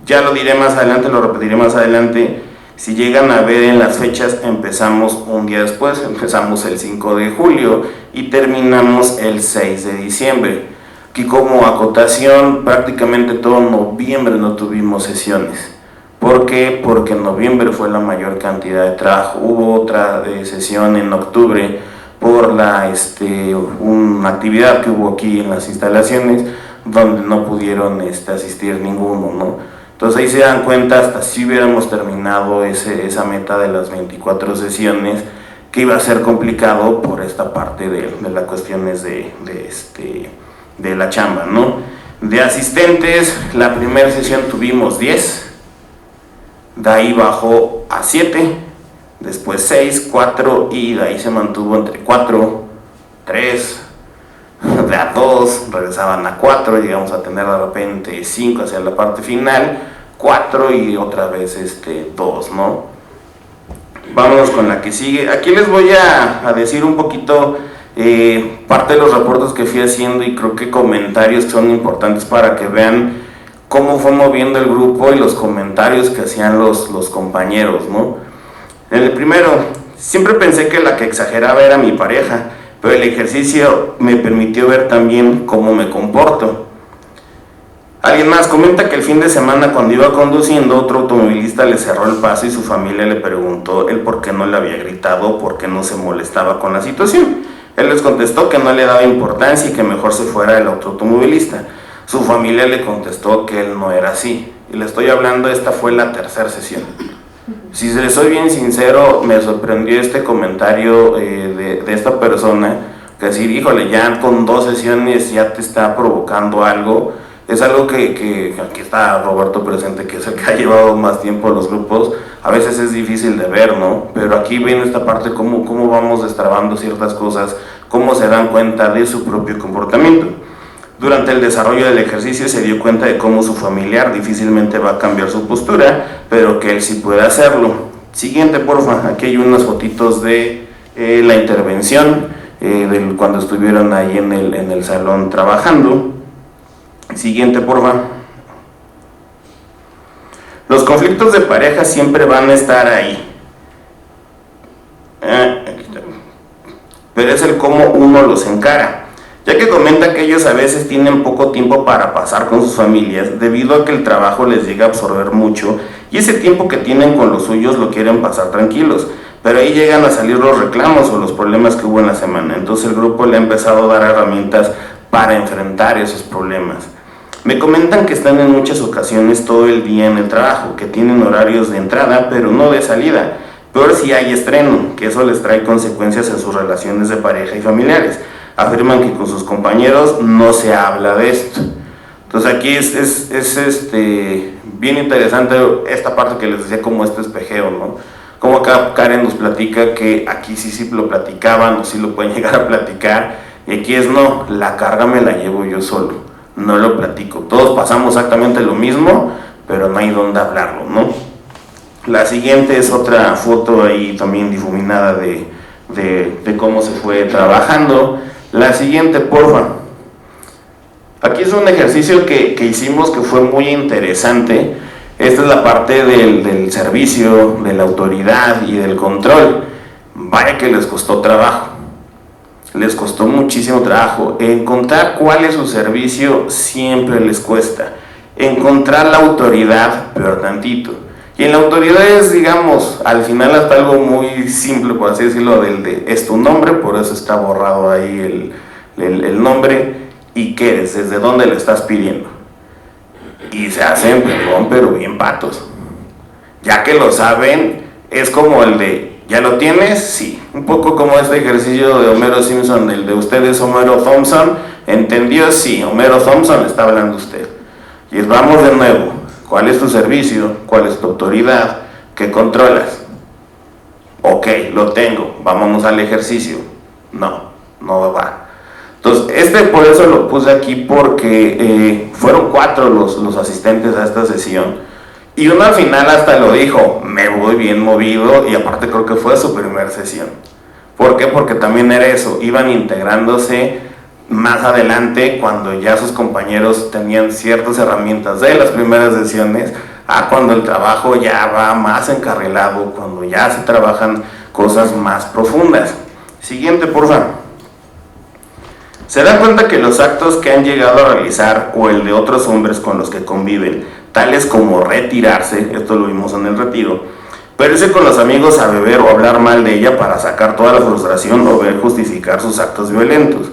Ya lo diré más adelante, lo repetiré más adelante. Si llegan a ver en las fechas, empezamos un día después, empezamos el 5 de julio y terminamos el 6 de diciembre. Aquí como acotación, prácticamente todo noviembre no tuvimos sesiones. ¿Por qué? Porque en noviembre fue la mayor cantidad de trabajo. Hubo otra sesión en octubre por una actividad que hubo aquí en las instalaciones donde no pudieron asistir ninguno, ¿no? Entonces ahí se dan cuenta, hasta si hubiéramos terminado esa meta de las 24 sesiones, que iba a ser complicado por esta parte de las cuestiones de la chamba, ¿no? De asistentes, la primera sesión tuvimos 10, de ahí bajó a 7, después 6, 4 y de ahí se mantuvo entre 4, 3, de a 2, regresaban a 4, llegamos a tener de repente 5 hacia la parte final, 4 y otra vez 2, ¿no? Vámonos con la que sigue. Aquí les voy a decir un poquito parte de los reportes que fui haciendo y creo que comentarios que son importantes para que vean cómo fue moviendo el grupo y los comentarios que hacían los compañeros, ¿no? En el primero, siempre pensé que la que exageraba era mi pareja, pero el ejercicio me permitió ver también cómo me comporto. Alguien más comenta que el fin de semana, cuando iba conduciendo, otro automovilista le cerró el paso y su familia le preguntó el por qué no le había gritado, por qué no se molestaba con la situación. Él les contestó que no le daba importancia y que mejor se fuera el otro automovilista. Su familia le contestó que él no era así. Y le estoy hablando, esta fue la tercera sesión. Si les soy bien sincero, me sorprendió este comentario de esta persona, que decir, híjole, ya con 2 sesiones ya te está provocando algo. Es algo que aquí está Roberto presente, que es el que ha llevado más tiempo en los grupos. A veces es difícil de ver, ¿no? Pero aquí ven esta parte, cómo vamos destrabando ciertas cosas, cómo se dan cuenta de su propio comportamiento. Durante el desarrollo del ejercicio se dio cuenta de cómo su familiar difícilmente va a cambiar su postura, pero que él sí puede hacerlo. Siguiente, porfa. Aquí hay unas fotitos de la intervención, cuando estuvieron ahí en el salón trabajando. Siguiente, porfa. Los conflictos de pareja siempre van a estar ahí. Aquí está. Pero es el cómo uno los encara. Ya que comenta que ellos a veces tienen poco tiempo para pasar con sus familias, debido a que el trabajo les llega a absorber mucho, y ese tiempo que tienen con los suyos lo quieren pasar tranquilos, pero ahí llegan a salir los reclamos o los problemas que hubo en la semana. Entonces el grupo le ha empezado a dar herramientas para enfrentar esos problemas. Me comentan que están en muchas ocasiones todo el día en el trabajo, que tienen horarios de entrada pero no de salida. Peor si hay estreno, que eso les trae consecuencias en sus relaciones de pareja y familiares. afirman que con sus compañeros no se habla de esto. Entonces aquí es bien interesante esta parte que les decía, como este espejeo, ¿no? Como acá Karen nos platica que aquí sí lo platicaban o sí lo pueden llegar a platicar, y aquí es no, la carga me la llevo yo solo, no lo platico. Todos pasamos exactamente lo mismo, pero no hay dónde hablarlo, ¿no? La siguiente es otra foto ahí también difuminada de cómo se fue trabajando. La siguiente, porfa. Aquí es un ejercicio que hicimos que fue muy interesante. Esta es la parte del servicio, de la autoridad y del control. Vaya que les costó trabajo. Les costó muchísimo trabajo. Encontrar cuál es su servicio siempre les cuesta. Encontrar la autoridad, peor tantito. Y en la autoridad es, digamos, al final hasta algo muy simple, por así decirlo, es tu nombre, por eso está borrado ahí el nombre. ¿Y qué eres? ¿Desde dónde le estás pidiendo? Y se hacen, perdón, pero bien patos. Ya que lo saben, es como el de, ¿ya lo tienes? Sí. Un poco como este ejercicio de Homero Simpson, el de ustedes Homero Thompson. ¿Entendió? Sí, Homero Thompson está hablando usted. Y vamos de nuevo. ¿Cuál es tu servicio? ¿Cuál es tu autoridad? ¿Qué controlas? Ok, lo tengo. Vámonos al ejercicio. No va. Entonces, por eso lo puse aquí porque fueron 4 los asistentes a esta sesión, y uno al final hasta lo dijo, me voy bien movido, y aparte creo que fue su primera sesión. ¿Por qué? Porque también era eso, iban integrándose más adelante cuando ya sus compañeros tenían ciertas herramientas de las primeras sesiones, a cuando el trabajo ya va más encarrilado, cuando ya se trabajan cosas más profundas. Siguiente, por favor. Se dan cuenta que los actos que han llegado a realizar o el de otros hombres con los que conviven, tales como retirarse, esto lo vimos en el retiro, pero irse con los amigos a beber o hablar mal de ella para sacar toda la frustración o ver justificar sus actos violentos.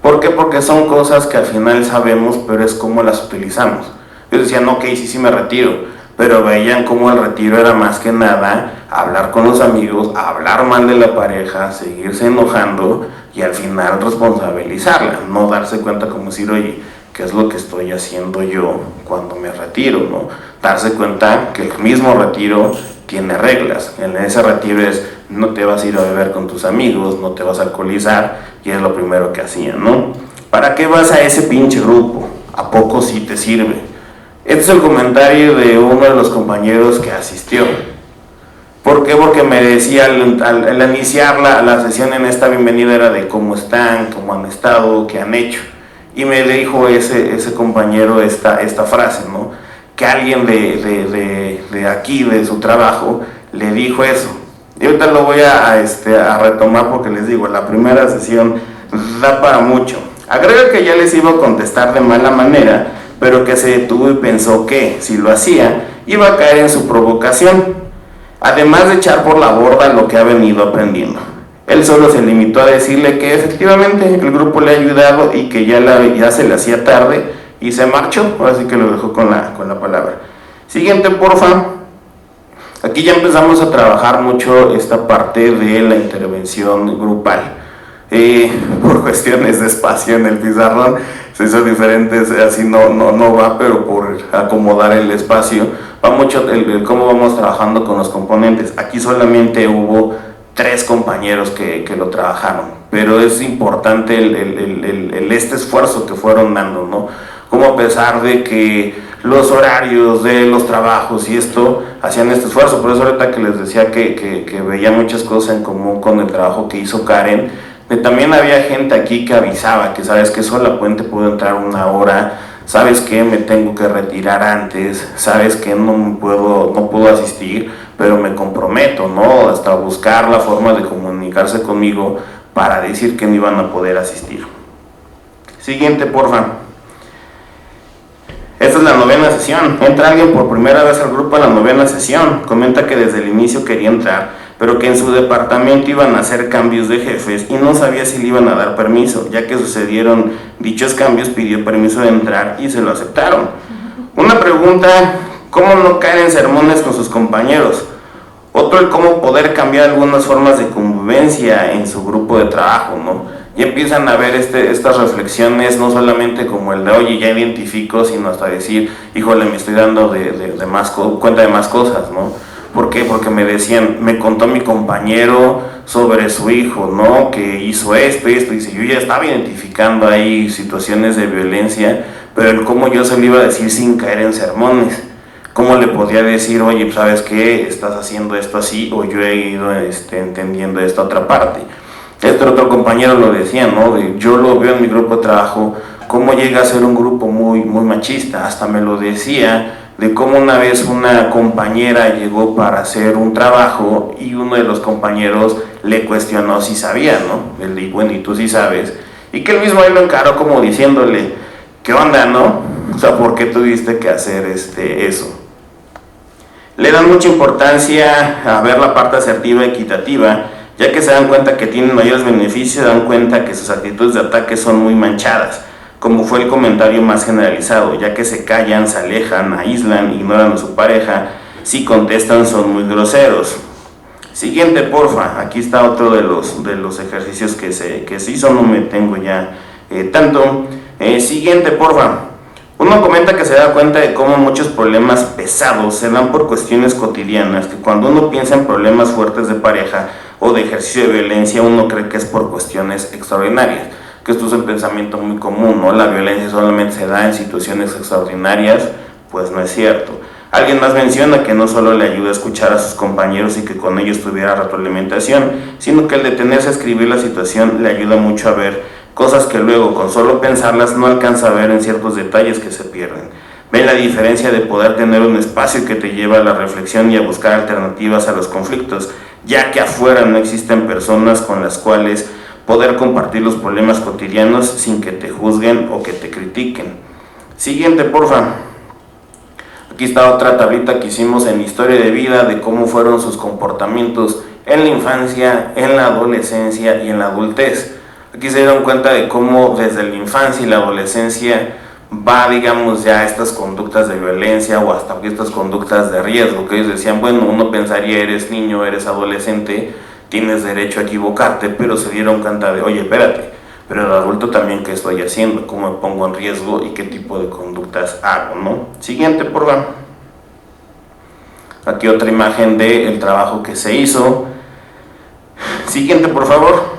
¿Por qué? Porque son cosas que al final sabemos, pero es como las utilizamos. Ellos decían, ok, sí me retiro, pero veían como el retiro era más que nada hablar con los amigos, hablar mal de la pareja, seguirse enojando y al final responsabilizarla, no darse cuenta como decir, oye, ¿qué es lo que estoy haciendo yo cuando me retiro? ¿No? Darse cuenta que el mismo retiro tiene reglas. En ese retiro es, no te vas a ir a beber con tus amigos, no te vas a alcoholizar, y es lo primero que hacían, ¿no? ¿Para qué vas a ese pinche grupo? ¿A poco sí te sirve? Este es el comentario de uno de los compañeros que asistió. ¿Por qué? Porque me decía al iniciar la sesión en esta bienvenida era de cómo están, cómo han estado, qué han hecho. Y me dijo ese compañero esta frase, ¿no? Que alguien de aquí, de su trabajo, le dijo eso. Y ahorita lo voy a retomar porque les digo, la primera sesión da para mucho. Agrega que ya les iba a contestar de mala manera, pero que se detuvo y pensó que, si lo hacía, iba a caer en su provocación. Además de echar por la borda lo que ha venido aprendiendo. Él solo se limitó a decirle que efectivamente el grupo le ha ayudado y que ya se le hacía tarde y se marchó. Ahora sí que lo dejó con la palabra. Siguiente, porfa. Aquí ya empezamos a trabajar mucho esta parte de la intervención grupal. Por cuestiones de espacio en el pizarrón se hizo diferente, así no va, pero por acomodar el espacio va mucho el cómo vamos trabajando con los componentes. Aquí solamente hubo 3 compañeros que lo trabajaron, pero es importante este esfuerzo que fueron dando, ¿no? Como a pesar de que los horarios de los trabajos y esto hacían este esfuerzo. Por eso ahorita que les decía que veía muchas cosas en común con el trabajo que hizo Karen. También había gente aquí que avisaba que sabes que solo la puente puedo entrar 1 hora, sabes que me tengo que retirar antes, sabes que no puedo asistir, pero me comprometo, ¿no? Hasta buscar la forma de comunicarse conmigo para decir que no iban a poder asistir. Siguiente, porfa. Esta es la 9ª sesión. Entra alguien por primera vez al grupo a la 9ª sesión. Comenta que desde el inicio quería entrar, pero que en su departamento iban a hacer cambios de jefes y no sabía si le iban a dar permiso. Ya que sucedieron dichos cambios, pidió permiso de entrar y se lo aceptaron. Una pregunta, ¿cómo no caer en sermones con sus compañeros? Otro, el cómo poder cambiar algunas formas de convivencia en su grupo de trabajo, ¿no? y empiezan a ver estas reflexiones, no solamente como el de oye, ya identifico, sino hasta decir, híjole, me estoy dando cuenta de más cosas, ¿no? ¿Por qué? Porque me decían, me contó mi compañero sobre su hijo, ¿no? Que hizo esto y esto, dice, yo ya estaba identificando ahí situaciones de violencia, pero el cómo yo se lo iba a decir sin caer en sermones. ¿Cómo le podía decir, oye, pues, ¿sabes qué? Estás haciendo esto así, o yo he ido entendiendo esta otra parte. Otro compañero lo decía, ¿no? Yo lo veo en mi grupo de trabajo, cómo llega a ser un grupo muy, muy machista. Hasta me lo decía, de cómo una vez una compañera llegó para hacer un trabajo y uno de los compañeros le cuestionó si sabía, ¿no? Él dijo, bueno, ¿y tú sí sabes? Y que él mismo ahí lo encaró como diciéndole, ¿qué onda, no? O sea, ¿por qué tuviste que hacer eso? Le dan mucha importancia a ver la parte asertiva y equitativa, ya que se dan cuenta que tienen mayores beneficios, se dan cuenta que sus actitudes de ataque son muy manchadas, como fue el comentario más generalizado, ya que se callan, se alejan, aíslan, ignoran a su pareja, si contestan son muy groseros. Siguiente, porfa. Aquí está otro de los ejercicios que se hizo, no me tengo ya tanto. Siguiente, porfa. Uno comenta que se da cuenta de cómo muchos problemas pesados se dan por cuestiones cotidianas, que cuando uno piensa en problemas fuertes de pareja o de ejercicio de violencia, uno cree que es por cuestiones extraordinarias, que esto es un pensamiento muy común, ¿no? La violencia solamente se da en situaciones extraordinarias, pues no es cierto. Alguien más menciona que no solo le ayuda a escuchar a sus compañeros y que con ellos tuviera retroalimentación, sino que el detenerse a escribir la situación le ayuda mucho a ver cosas que luego con solo pensarlas no alcanza a ver en ciertos detalles que se pierden. Ven la diferencia de poder tener un espacio que te lleva a la reflexión y a buscar alternativas a los conflictos, ya que afuera no existen personas con las cuales poder compartir los problemas cotidianos sin que te juzguen o que te critiquen. Siguiente, porfa. Aquí está otra tablita que hicimos en historia de vida de cómo fueron sus comportamientos en la infancia, en la adolescencia y en la adultez. Aquí se dieron cuenta de cómo desde la infancia y la adolescencia va, digamos, ya estas conductas de violencia o hasta estas conductas de riesgo, que ellos decían, bueno, uno pensaría, eres niño, eres adolescente, tienes derecho a equivocarte, pero se dieron cuenta de, oye, espérate, pero el adulto también, ¿qué estoy haciendo? ¿Cómo me pongo en riesgo? ¿Y qué tipo de conductas hago, no? Siguiente, por favor. Aquí otra imagen del trabajo que se hizo. Siguiente, por favor.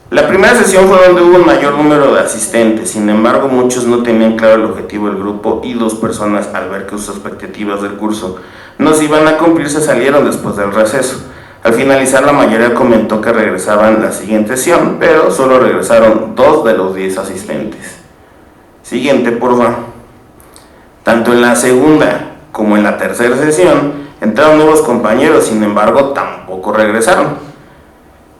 La primera sesión fue donde hubo un mayor número de asistentes, sin embargo muchos no tenían claro el objetivo del grupo y 2 personas, al ver que sus expectativas del curso no se iban a cumplir, se salieron después del receso. Al finalizar, la mayoría comentó que regresaban la siguiente sesión, pero solo regresaron 2 de los 10 asistentes. Siguiente, por favor. Tanto en la segunda como en la tercera sesión entraron nuevos compañeros, sin embargo tampoco regresaron.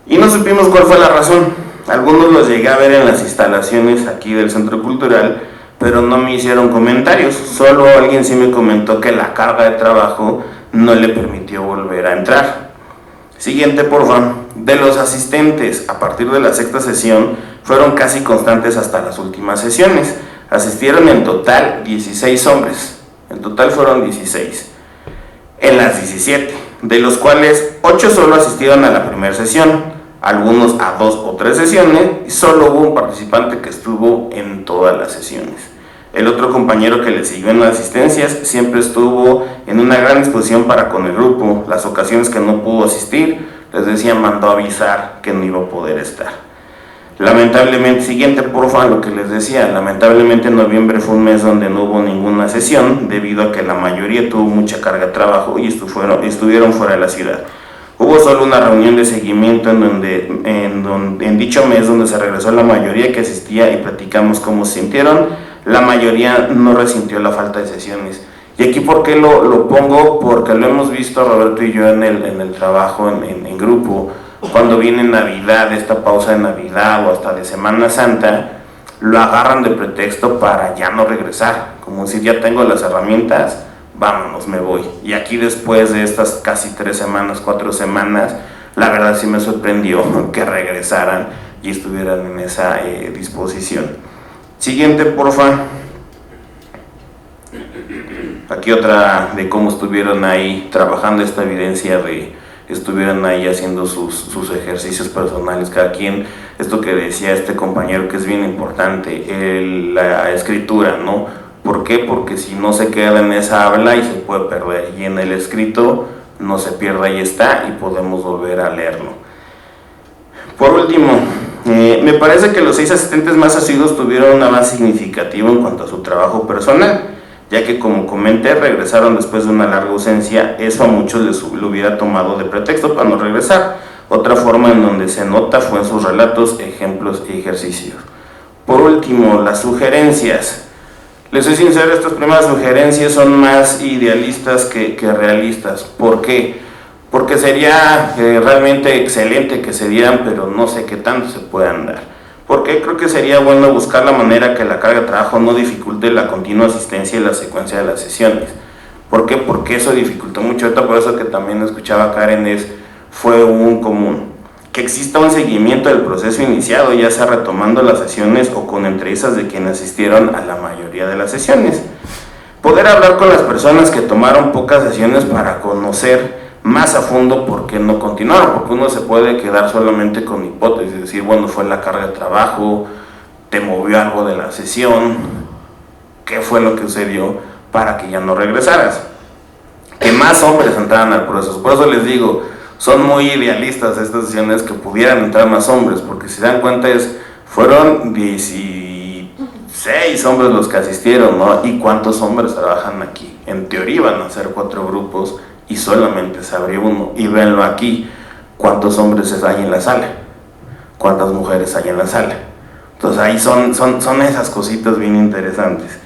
Y no supimos cuál fue la razón. Algunos los llegué a ver en las instalaciones aquí del Centro Cultural, pero no me hicieron comentarios. Solo alguien sí me comentó que la carga de trabajo no le permitió volver a entrar. Siguiente, por favor. De los asistentes, a partir de la sexta sesión, fueron casi constantes hasta las últimas sesiones. Asistieron en total 16 hombres. En total fueron 16. En las 17, de los cuales 8 solo asistieron a la primera sesión, algunos a 2 o 3 sesiones, y solo hubo un participante que estuvo en todas las sesiones. El otro compañero que le siguió en las asistencias siempre estuvo en una gran disposición para con el grupo. Las ocasiones que no pudo asistir, les decía, mandó a avisar que no iba a poder estar. Lamentablemente, siguiente, porfa, lo que les decía, lamentablemente noviembre fue un mes donde no hubo ninguna sesión, debido a que la mayoría tuvo mucha carga de trabajo y estuvieron fuera de la ciudad. Hubo solo una reunión de seguimiento en dicho mes donde se regresó la mayoría que asistía y platicamos cómo se sintieron. La mayoría no resintió la falta de sesiones. Y aquí, ¿por qué lo pongo? Porque lo hemos visto Roberto y yo en el trabajo en grupo. Cuando viene Navidad, esta pausa de Navidad o hasta de Semana Santa, lo agarran de pretexto para ya no regresar, como si ya tengo las herramientas, vámonos, me voy. Y aquí, después de estas casi 3 semanas, 4 semanas, la verdad sí me sorprendió que regresaran y estuvieran en esa disposición. Siguiente, porfa. Aquí otra de cómo estuvieron ahí trabajando esta evidencia de estuvieran ahí haciendo sus ejercicios personales, cada quien, esto que decía este compañero que es bien importante, la escritura, ¿no? ¿Por qué? Porque si no se queda en esa habla y se puede perder, y en el escrito no se pierde, ahí está, y podemos volver a leerlo. Por último, me parece que los 6 asistentes más asiduos tuvieron un avance significativo en cuanto a su trabajo personal, ya que, como comenté, regresaron después de una larga ausencia. Eso a muchos lo hubiera tomado de pretexto para no regresar. Otra forma en donde se nota fue en sus relatos, ejemplos y ejercicios. Por último, las sugerencias. Les soy sincero, estas primeras sugerencias son más idealistas que realistas. ¿Por qué? Porque sería realmente excelente que se dieran, pero no sé qué tanto se puedan dar. Porque creo que sería bueno buscar la manera que la carga de trabajo no dificulte la continua asistencia y la secuencia de las sesiones. ¿Por qué? Porque eso dificultó mucho. Ahorita por eso que también escuchaba a Karen, fue un común. Que exista un seguimiento del proceso iniciado, ya sea retomando las sesiones o con entrevistas de quienes asistieron a la mayoría de las sesiones. Poder hablar con las personas que tomaron pocas sesiones para conocer más a fondo por qué no continuaron, porque uno se puede quedar solamente con hipótesis, decir, bueno, fue la carga de trabajo, te movió algo de la sesión, qué fue lo que sucedió para que ya no regresaras. Que más hombres entraran al proceso. Por eso les digo, son muy idealistas estas sesiones, que pudieran entrar más hombres, porque si se dan cuenta fueron 16 hombres los que asistieron, ¿no? ¿Y cuántos hombres trabajan aquí? En teoría iban a ser 4 grupos y solamente se abrió uno. Y véanlo aquí, ¿cuántos hombres hay en la sala? ¿Cuántas mujeres hay en la sala? Entonces ahí son esas cositas bien interesantes.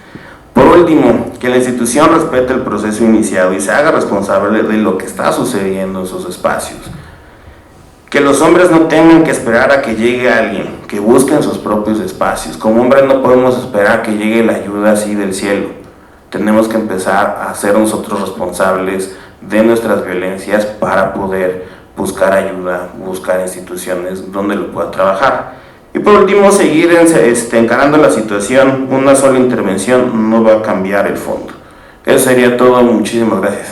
Por último, que la institución respete el proceso iniciado y se haga responsable de lo que está sucediendo en sus espacios. Que los hombres no tengan que esperar a que llegue alguien, que busquen sus propios espacios. Como hombres no podemos esperar que llegue la ayuda así del cielo. Tenemos que empezar a ser nosotros responsables de nuestras violencias para poder buscar ayuda, buscar instituciones donde lo pueda trabajar. Y por último, seguir encarando la situación. Una sola intervención no va a cambiar el fondo. Eso sería todo. Muchísimas gracias.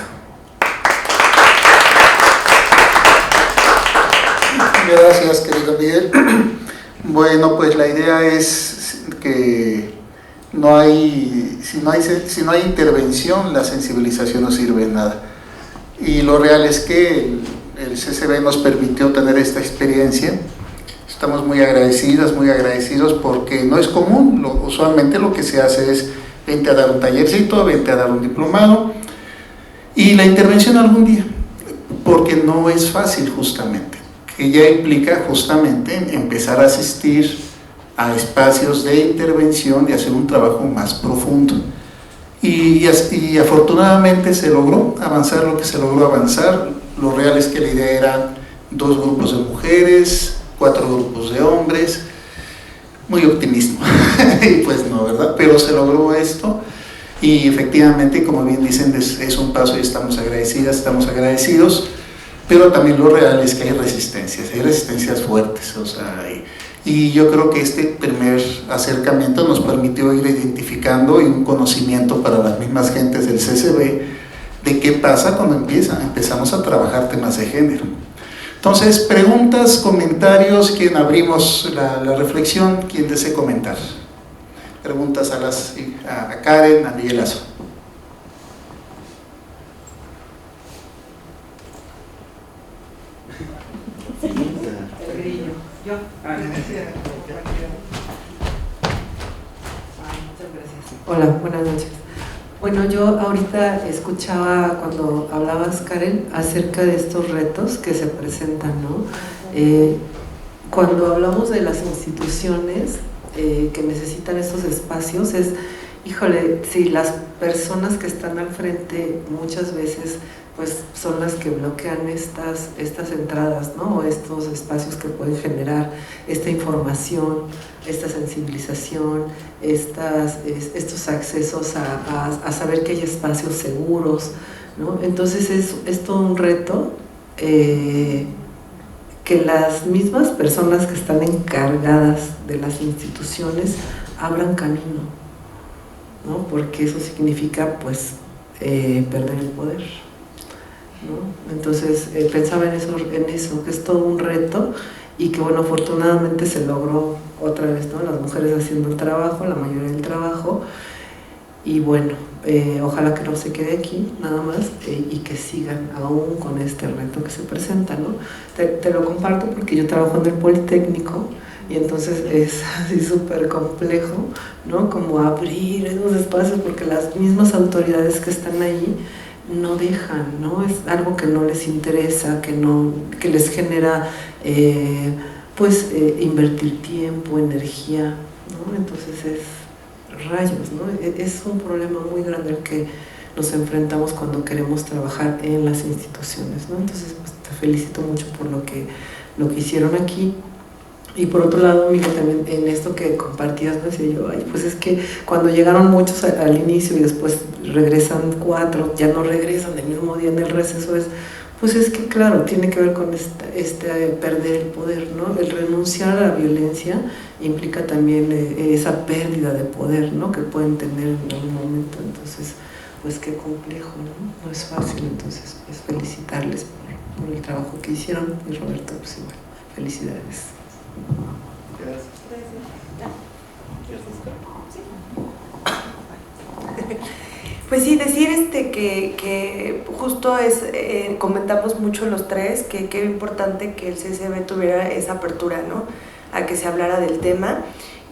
Gracias, querido Miguel. Bueno, pues la idea es que si no hay intervención, la sensibilización no sirve de nada. Y lo real es que el CCB nos permitió tener esta experiencia. Estamos muy agradecidos porque no es común. Usualmente lo que se hace es vente a dar un tallercito, vente a dar un diplomado y la intervención algún día, porque no es fácil justamente, que ya implica justamente empezar a asistir a espacios de intervención y hacer un trabajo más profundo. Y afortunadamente se logró avanzar lo que se logró avanzar. Lo real es que la idea era 2 grupos de mujeres, 4 grupos de hombres, muy optimismo, y pues no, ¿verdad? Pero se logró esto y efectivamente, como bien dicen, es un paso y estamos agradecidos, pero también lo real es que hay resistencias fuertes, o sea, y yo creo que este primer acercamiento nos permitió ir identificando y un conocimiento para las mismas gentes del CCB de qué pasa cuando empezamos a trabajar temas de género. Entonces, preguntas, comentarios, ¿quién abrimos la reflexión? ¿Quién desea comentar? Preguntas a Karen, a Miguel Lazo. Yo. Hola, buenas noches. Bueno, yo ahorita escuchaba cuando hablabas, Karen, acerca de estos retos que se presentan, ¿no? Cuando hablamos de las instituciones que necesitan estos espacios, híjole, si las personas que están al frente muchas veces pues son las que bloquean estas entradas, ¿no? O estos espacios que pueden generar esta información, esta sensibilización, estos accesos a saber que hay espacios seguros, ¿no? Entonces es todo un reto que las mismas personas que están encargadas de las instituciones abran camino, ¿no? Porque eso significa pues perder el poder. ¿no? Entonces pensaba en eso, que es todo un reto y que bueno, afortunadamente se logró otra vez, ¿no? Las mujeres haciendo el trabajo, la mayoría del trabajo, y bueno, ojalá que no se quede aquí nada más y que sigan aún con este reto que se presenta, ¿no? Te lo comparto porque yo trabajo en el Politécnico y entonces es así súper complejo, ¿no? Como abrir esos espacios porque las mismas autoridades que están ahí no dejan, ¿no? Es algo que no les interesa, que les genera invertir tiempo, energía, ¿no? Entonces es rayos, ¿no? Es un problema muy grande al que nos enfrentamos cuando queremos trabajar en las instituciones, ¿no? Entonces pues, te felicito mucho por lo que hicieron aquí. Y por otro lado, Miguel, también en esto que compartías, me decía yo, ay, pues es que cuando llegaron muchos al inicio y después regresan 4, ya no regresan del mismo día en el receso, pues es que claro, tiene que ver con perder el poder, ¿no? El renunciar a la violencia implica también esa pérdida de poder, ¿no? Que pueden tener en algún momento, entonces, pues qué complejo, ¿no? No es fácil, entonces, pues felicitarles por el trabajo que hicieron, y Roberto, pues igual, felicidades. Pues sí, decir que justo comentamos mucho los tres que qué importante que el CCB tuviera esa apertura, ¿no? A que se hablara del tema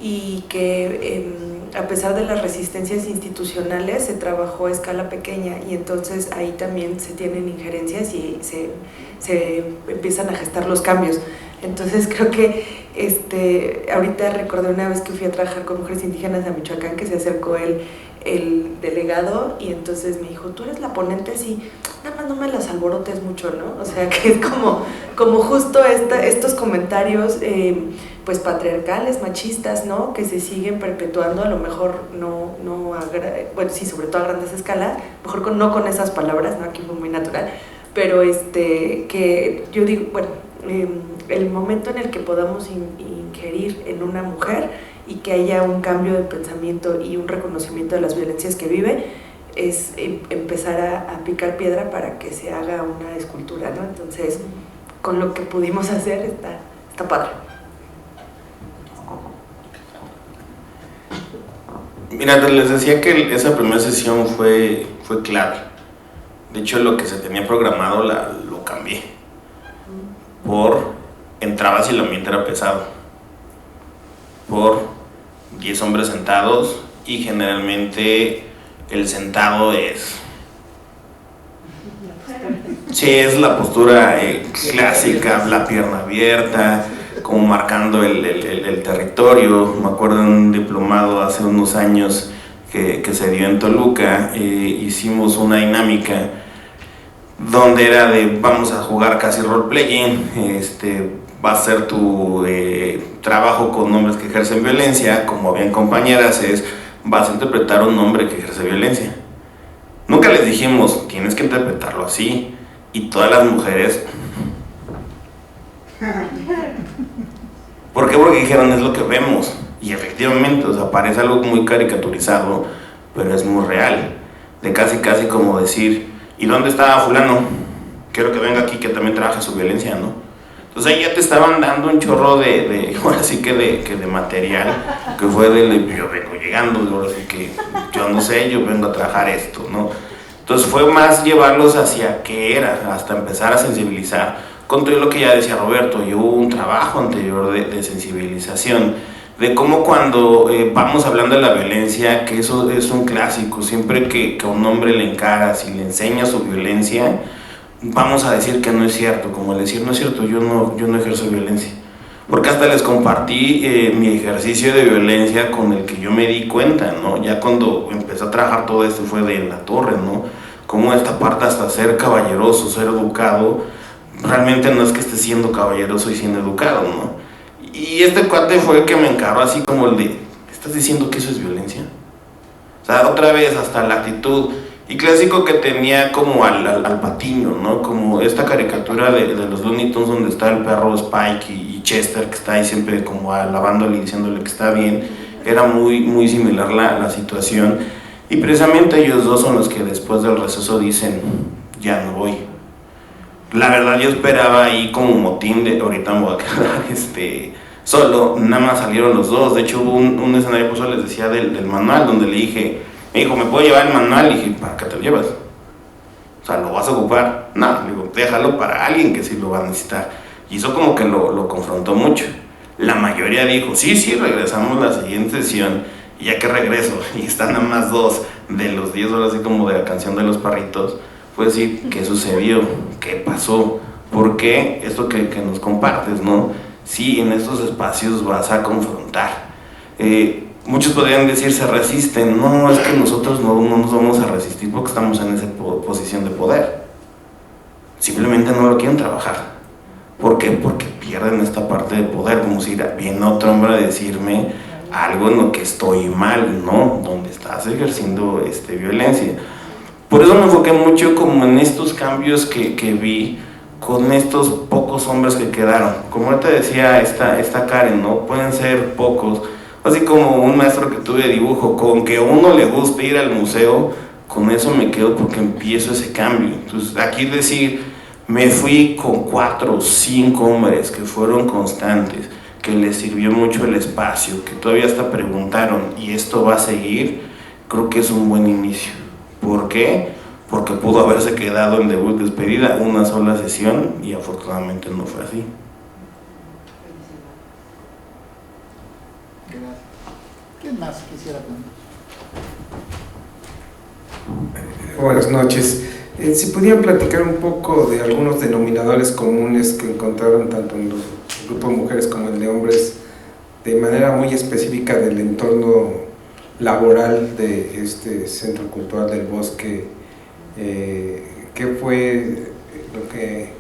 y que a pesar de las resistencias institucionales se trabajó a escala pequeña y entonces ahí también se tienen injerencias y se empiezan a gestar los cambios. Entonces creo que ahorita recordé una vez que fui a trabajar con mujeres indígenas de Michoacán que se acercó el delegado y entonces me dijo, tú eres la ponente, sí, nada más no me las alborotes mucho, ¿no? O sea que es como justo estos comentarios pues patriarcales, machistas, ¿no? Que se siguen perpetuando, a lo mejor bueno, sí, sobre todo a grandes escalas, mejor no con esas palabras, ¿no? Aquí fue muy natural, pero que yo digo, bueno, el momento en el que podamos ingerir en una mujer y que haya un cambio de pensamiento y un reconocimiento de las violencias que vive es empezar a picar piedra para que se haga una escultura, ¿no? Entonces, con lo que pudimos hacer está padre. Mira, les decía que esa primera sesión fue clave. De hecho, lo que se tenía programado lo cambié. Entrabas y el ambiente era pesado. Por 10 hombres sentados y generalmente el sentado es la postura clásica, la pierna abierta, como marcando el territorio. Me acuerdo de un diplomado hace unos años que se dio en Toluca, hicimos una dinámica donde era de vamos a jugar casi role-playing, va a ser tu trabajo con hombres que ejercen violencia, como bien compañeras, vas a interpretar a un hombre que ejerce violencia. Nunca les dijimos, tienes que interpretarlo así, y todas las mujeres... ¿Por qué? Porque dijeron, es lo que vemos, y efectivamente, o sea, parece algo muy caricaturizado, pero es muy real, de casi como decir, ¿y dónde está fulano? Quiero que venga aquí, que también trabaje su violencia, ¿no? Entonces ahí ya te estaban dando un chorro ahora sí que de material, que fue yo vengo llegando, ahora sí que yo no sé, yo vengo a trabajar esto, ¿no? Entonces fue más llevarlos hacia qué era, hasta empezar a sensibilizar, con todo lo que ya decía Roberto, y hubo un trabajo anterior de sensibilización, de cómo cuando vamos hablando de la violencia, que eso es un clásico, siempre que a un hombre le encaras y le enseñas su violencia, vamos a decir que no es cierto, como decir no es cierto, yo no ejerzo violencia, porque hasta les compartí mi ejercicio de violencia con el que yo me di cuenta, ¿no? Ya cuando empecé a trabajar todo esto fue de la torre, ¿no? Como esta parte hasta ser caballeroso, ser educado, realmente no es que esté siendo caballeroso y siendo educado, ¿no? Y este cuate fue el que me encaró así como el de, ¿estás diciendo que eso es violencia? O sea, otra vez hasta la actitud. Y clásico que tenía como al patiño, ¿no? Como esta caricatura de los Looney Tunes donde está el perro Spike y Chester que está ahí siempre como alabándole y diciéndole que está bien. Era muy similar la situación. Y precisamente ellos dos son los que después del receso dicen, ya no voy. La verdad yo esperaba ahí como motín de ahorita me voy a quedar solo, nada más salieron los dos. De hecho hubo un escenario, pues les decía del manual, donde le dije, me dijo, ¿me puedo llevar el manual? Y dije, ¿para qué te lo llevas? O sea, ¿lo vas a ocupar? No, digo, déjalo para alguien que sí lo va a necesitar. Y eso como que lo confrontó mucho. La mayoría dijo, sí, regresamos la siguiente sesión. Y ya que regreso, y están nada más 2 de los 10 horas, así como de la canción de los perritos, pues decir, ¿qué sucedió? ¿Qué pasó? ¿Por qué? Esto que nos compartes, ¿no? Sí, en estos espacios vas a confrontar. Muchos podrían decir, se resisten. No, es que nosotros no nos vamos a resistir porque estamos en esa posición de poder. Simplemente no lo quieren trabajar. ¿Por qué? Porque pierden esta parte de poder, como si viene otro hombre a decirme algo en lo que estoy mal, ¿no? Donde estás ejerciendo violencia. Por eso me enfoqué mucho como en estos cambios que vi con estos pocos hombres que quedaron. Como ahorita decía esta Karen, ¿no? Pueden ser pocos. Así como un maestro que tuve de dibujo, con que a uno le guste ir al museo, con eso me quedo porque empiezo ese cambio. Entonces aquí decir, me fui con 4 o 5 hombres que fueron constantes, que les sirvió mucho el espacio, que todavía hasta preguntaron, ¿y esto va a seguir? Creo que es un buen inicio. ¿Por qué? Porque pudo haberse quedado en debut despedida una sola sesión y afortunadamente no fue así. ¿Quién más quisiera preguntar? Buenas noches. Si pudieran platicar un poco de algunos denominadores comunes que encontraron tanto en los grupos de mujeres como el de hombres, de manera muy específica del entorno laboral de este Centro Cultural del Bosque, ¿qué fue lo que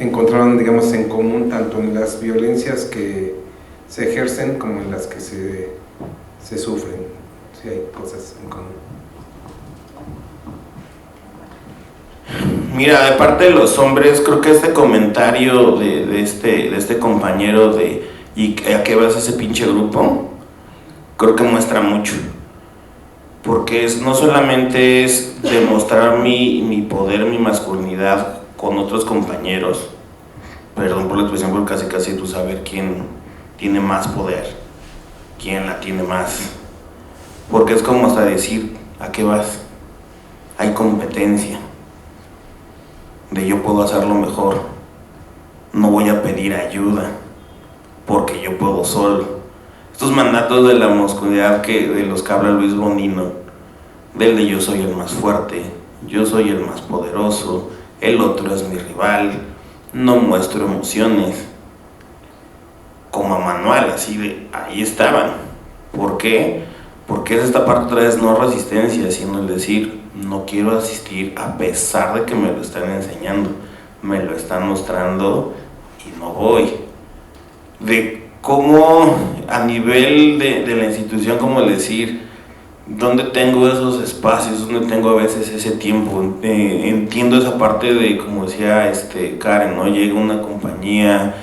encontraron, digamos, en común tanto en las violencias que se ejercen como en las que se sufren? Si hay cosas en común. Mira, de parte de los hombres, creo que este comentario de este compañero de ¿y a qué vas a ese pinche grupo? Creo que muestra mucho. Porque no solamente es demostrar mi poder, mi masculinidad con otros compañeros, perdón por la expresión, pero casi tú saber quién tiene más poder, quién la tiene más. Porque es como hasta decir, ¿a qué vas? Hay competencia. De yo puedo hacerlo mejor, no voy a pedir ayuda porque yo puedo solo. Estos mandatos de la masculinidad de los que habla Luis Bonino, del de yo soy el más fuerte, yo soy el más poderoso, el otro es mi rival, no muestro emociones, como a manual, así de ahí estaban. ¿Por qué? Porque es esta parte otra vez no resistencia, sino el decir no quiero asistir a pesar de que me lo están enseñando, me lo están mostrando y no voy. De cómo a nivel de la institución, como decir, ¿dónde tengo esos espacios? ¿Dónde tengo a veces ese tiempo? Entiendo esa parte de, como decía Karen, ¿no? Llega una compañía,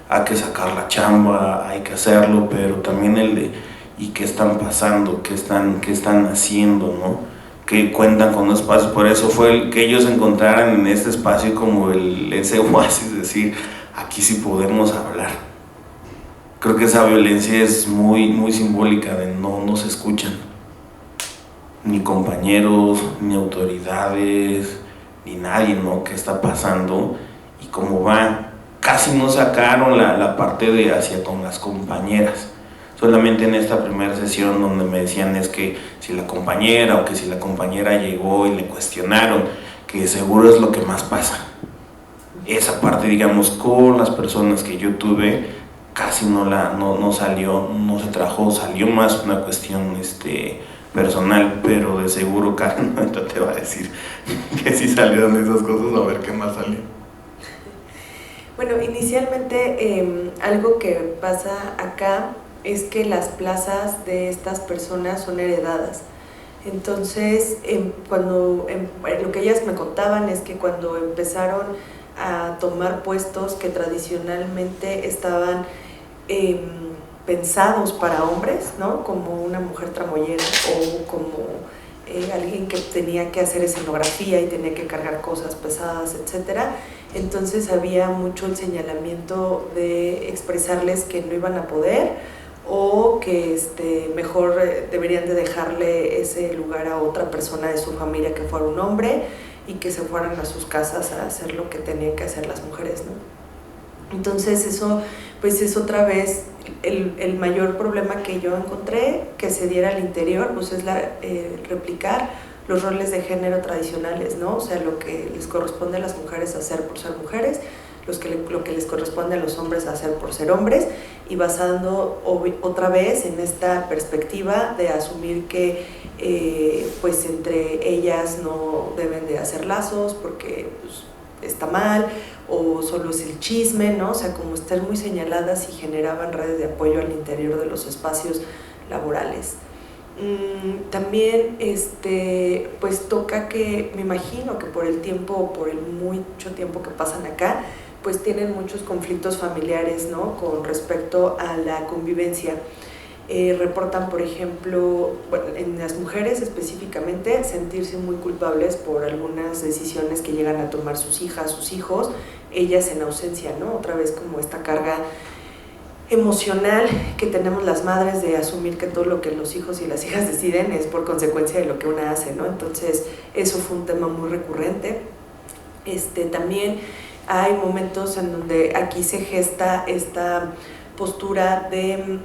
hay que sacar la chamba, hay que hacerlo, pero también el de ¿y qué están pasando? ¿Qué están haciendo? ¿No? Que cuentan con un espacio. Por eso fue que ellos encontraran en este espacio como ese oasis, decir, aquí sí podemos hablar. Creo que esa violencia es muy simbólica de no se escuchan ni compañeros, ni autoridades, ni nadie, ¿no? ¿Qué está pasando? Y cómo va. Casi no sacaron la parte de hacia con las compañeras. Solamente en esta primera sesión donde me decían es que si la compañera o que si la compañera llegó y le cuestionaron, que seguro es lo que más pasa. Esa parte, digamos, con las personas que yo tuve, casi no salió, no se trajo, salió más una cuestión personal, pero de seguro Karen ahorita te va a decir que sí salieron esas cosas, a ver qué más salió. Bueno, inicialmente lo que pasa acá es que las plazas de estas personas son heredadas. Entonces, lo que ellas me contaban es que cuando empezaron a tomar puestos que tradicionalmente estaban pensados para hombres, ¿no? Como una mujer tramoyera o como alguien que tenía que hacer escenografía y tenía que cargar cosas pesadas, etcétera. Entonces había mucho el señalamiento de expresarles que no iban a poder o que mejor deberían de dejarle ese lugar a otra persona de su familia que fuera un hombre y que se fueran a sus casas a hacer lo que tenían que hacer las mujeres, ¿no? Entonces eso pues es otra vez el mayor problema que yo encontré que se diera al interior, pues es replicar los roles de género tradicionales, ¿no? O sea, lo que les corresponde a las mujeres hacer por ser mujeres, lo que les corresponde a los hombres hacer por ser hombres, y basando otra vez en esta perspectiva de asumir que pues entre ellas no deben de hacer lazos porque pues, está mal, o solo es el chisme, ¿no? O sea, como estar muy señaladas y generaban redes de apoyo al interior de los espacios laborales. También pues toca que, me imagino que por el tiempo, por el mucho tiempo que pasan acá, pues tienen muchos conflictos familiares, ¿no? Con respecto a la convivencia. Reportan, por ejemplo, bueno, en las mujeres específicamente, sentirse muy culpables por algunas decisiones que llegan a tomar sus hijas, sus hijos, ellas en ausencia, ¿no? Otra vez como esta carga emocional que tenemos las madres de asumir que todo lo que los hijos y las hijas deciden es por consecuencia de lo que una hace, ¿no? Entonces eso fue un tema muy recurrente. También hay momentos en donde aquí se gesta esta postura de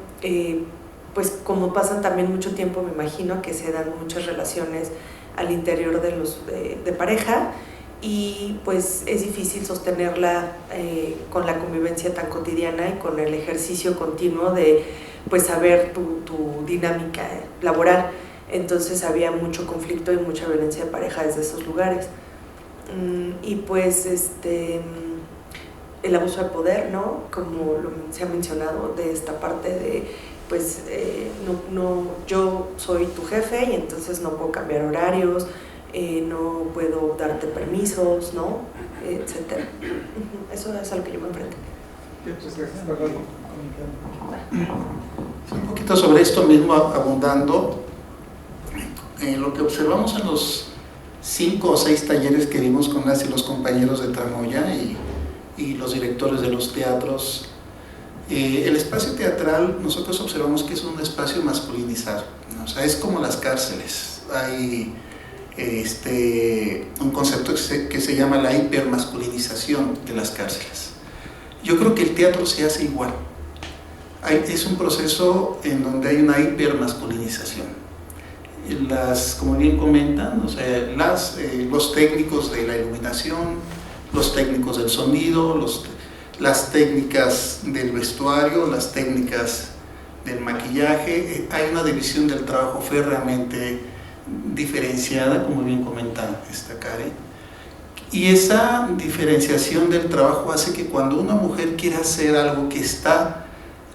pues como pasan también mucho tiempo, me imagino que se dan muchas relaciones al interior de pareja, y pues es difícil sostenerla con la convivencia tan cotidiana y con el ejercicio continuo de pues saber tu dinámica laboral. Entonces había mucho conflicto y mucha violencia de pareja desde esos lugares. Y pues el abuso de poder, ¿no? Como se ha mencionado, de esta parte de pues yo soy tu jefe y entonces no puedo cambiar horarios, no puedo darte permisos, ¿no? Etcétera. Eso es a lo que yo me enfrento. Un poquito sobre esto mismo, abundando, lo que observamos en los 5 o 6 talleres que vimos con las y los compañeros de Tramoya y los directores de los teatros. El espacio teatral, nosotros observamos que es un espacio masculinizado, ¿no? O sea, es como las cárceles. Hay un concepto que se llama la hipermasculinización de las cárceles. Yo creo que el teatro se hace igual. Es un proceso en donde hay una hipermasculinización. Como bien comentan, o sea, los técnicos de la iluminación, los técnicos del sonido, las técnicas del vestuario, las técnicas del maquillaje, hay una división del trabajo férreamente diferenciada, como bien comenta Karen, y esa diferenciación del trabajo hace que cuando una mujer quiere hacer algo que está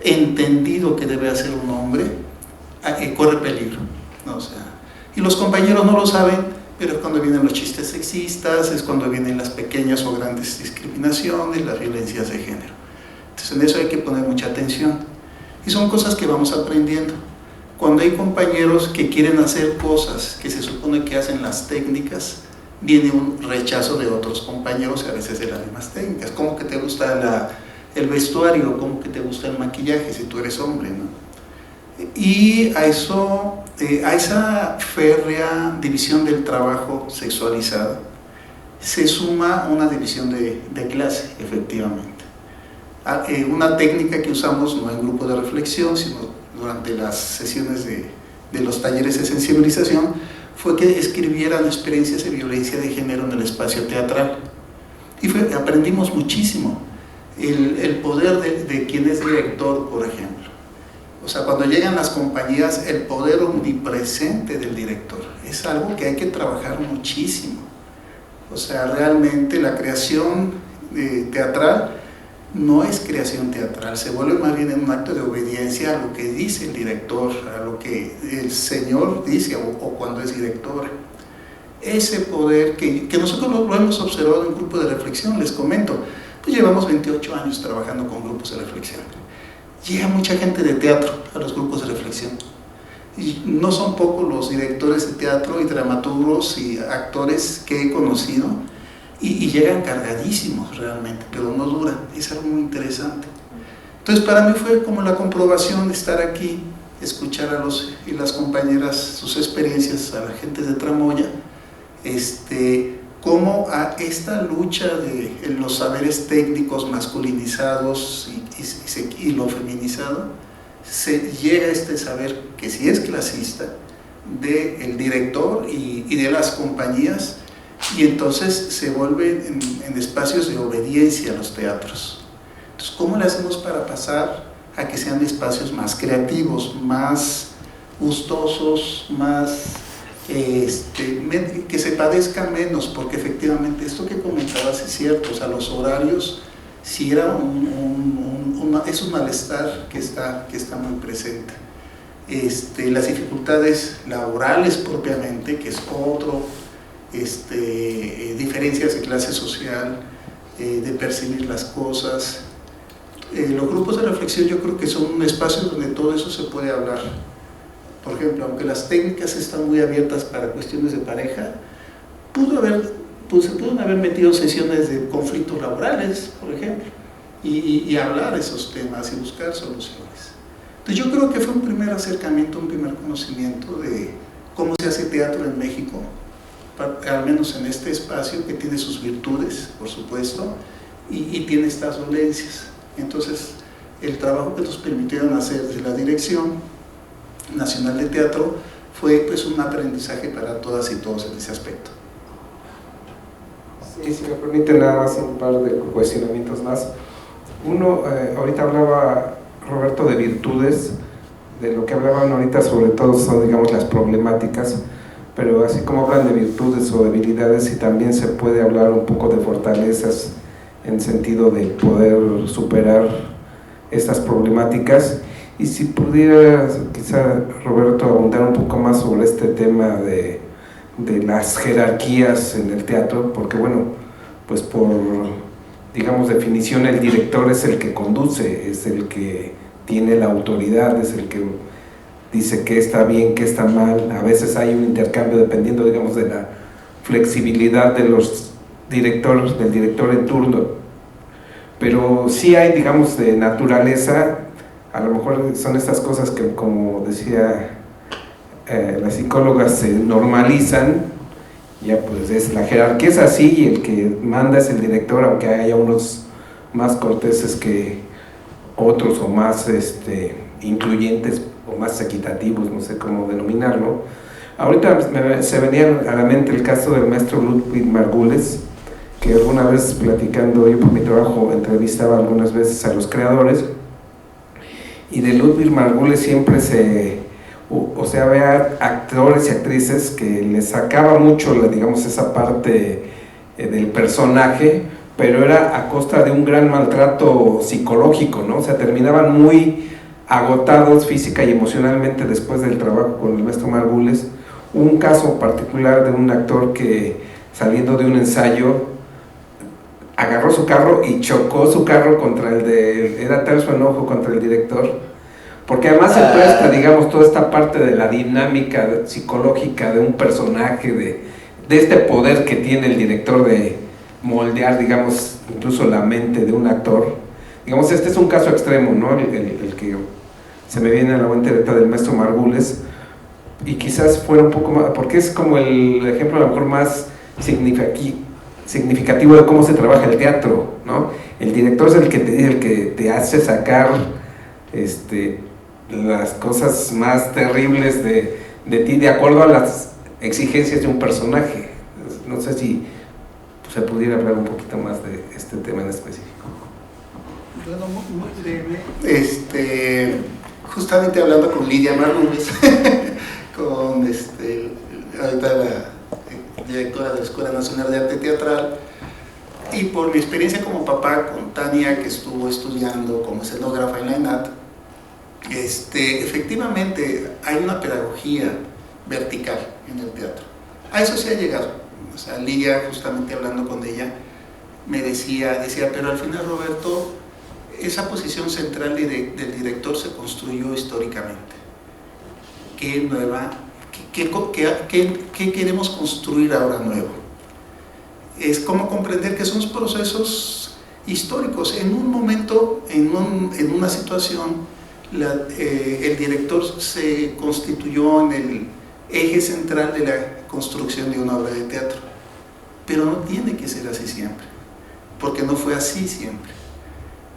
entendido que debe hacer un hombre, corre peligro, ¿no? O sea, y los compañeros no lo saben, pero es cuando vienen los chistes sexistas, es cuando vienen las pequeñas o grandes discriminaciones, las violencias de género. Entonces en eso hay que poner mucha atención, y son cosas que vamos aprendiendo. Cuando hay compañeros que quieren hacer cosas que se supone que hacen las técnicas, viene un rechazo de otros compañeros, a veces de las mismas técnicas. ¿Cómo que te gusta el vestuario? ¿Cómo que te gusta el maquillaje si tú eres hombre, ¿no? Y a esa férrea división del trabajo sexualizado se suma una división de clase, efectivamente. Una técnica que usamos no en grupo de reflexión, sino durante las sesiones de los talleres de sensibilización, fue que escribieran experiencias de violencia de género en el espacio teatral. Y aprendimos muchísimo. El poder de quien es director, por ejemplo. O sea, cuando llegan las compañías, el poder omnipresente del director es algo que hay que trabajar muchísimo. O sea, realmente la creación teatral no es creación teatral, se vuelve más bien en un acto de obediencia a lo que dice el director, a lo que el señor dice o cuando es director. Ese poder que nosotros lo hemos observado en un grupo de reflexión, les comento, pues llevamos 28 años trabajando con grupos de reflexión. Llega mucha gente de teatro a los grupos de reflexión Y no son pocos los directores de teatro y dramaturgos y actores que he conocido y llegan cargadísimos realmente, pero no duran. Es algo muy interesante. Entonces para mí fue como la comprobación de estar aquí, escuchar a los y las compañeras sus experiencias, a la gente de Tramoya, cómo a esta lucha en los saberes técnicos masculinizados y lo feminizado, se llega a este saber que sí es clasista del director y de las compañías, y entonces se vuelve en espacios de obediencia a los teatros. Entonces, ¿cómo le hacemos para pasar a que sean espacios más creativos, más gustosos, más que se padezcan menos? Porque efectivamente esto que comentabas es cierto, o sea, los horarios sí era es un malestar que está muy presente. Las dificultades laborales propiamente, que es otro, diferencias de clase social, de percibir las cosas. Los grupos de reflexión yo creo que son un espacio donde todo eso se puede hablar. Por ejemplo, aunque las técnicas están muy abiertas para cuestiones de pareja, se pudieron haber metido sesiones de conflictos laborales, por ejemplo, y hablar esos temas y buscar soluciones. Entonces yo creo que fue un primer acercamiento, un primer conocimiento de cómo se hace teatro en México, al menos en este espacio que tiene sus virtudes, por supuesto, y tiene estas dolencias. Entonces el trabajo que nos permitieron hacer desde la Dirección Nacional de Teatro fue pues un aprendizaje para todas y todos en ese aspecto. Sí, si me permite nada más un par de cuestionamientos más. Uno, ahorita hablaba Roberto de virtudes, de lo que hablaban ahorita sobre todo son, digamos, las problemáticas, pero así como hablan de virtudes o debilidades, y también se puede hablar un poco de fortalezas en sentido de poder superar estas problemáticas. Y si pudiera quizá, Roberto, abundar un poco más sobre este tema de las jerarquías en el teatro, porque bueno, pues por, digamos, definición el director es el que conduce, es el que tiene la autoridad, es el que dice qué está bien, qué está mal. A veces hay un intercambio dependiendo, digamos, de la flexibilidad de los directores, del director en turno, pero sí hay, digamos, de naturaleza, a lo mejor son estas cosas que, como decía las psicólogas, se normalizan. Ya pues es, la jerarquía es así y el que manda es el director, aunque haya unos más corteses que otros o más incluyentes o más equitativos, no sé cómo denominarlo. Ahorita se venía a la mente el caso del maestro Ludwig Margules, que alguna vez platicando, yo por mi trabajo entrevistaba algunas veces a los creadores, y de Ludwig Margules siempre había actores y actrices que les sacaba mucho, digamos, esa parte del personaje, pero era a costa de un gran maltrato psicológico, ¿no? O sea, terminaban muy agotados física y emocionalmente después del trabajo con el maestro Margules. Un caso particular de un actor que, saliendo de un ensayo, agarró su carro y chocó su carro contra era tal su enojo contra el director, porque además se presta, digamos, toda esta parte de la dinámica psicológica de un personaje, de este poder que tiene el director de moldear, digamos, incluso la mente de un actor. Digamos, este es un caso extremo, ¿no? El que se me viene a la mente del maestro Margules, y quizás fuera un poco más, porque es como el ejemplo a lo mejor más significativo de cómo se trabaja el teatro, ¿no? El director es el que te hace sacar las cosas más terribles de ti, de acuerdo a las exigencias de un personaje. No sé si se pudiera hablar un poquito más de este tema en específico. Bueno, muy breve. Justamente hablando con Lidia Margules, con ahorita la directora de la Escuela Nacional de Arte Teatral, y por mi experiencia como papá con Tania, que estuvo estudiando como escenógrafa en la ENAT, efectivamente hay una pedagogía vertical en el teatro. A eso se ha llegado. O sea, Lidia, justamente hablando con ella, me decía, pero al final, Roberto, esa posición central del director se construyó históricamente. qué queremos construir ahora nuevo. Es como comprender que son procesos históricos. En un momento, en una situación, el director se constituyó en el eje central de la construcción de una obra de teatro, pero no tiene que ser así siempre, porque no fue así siempre.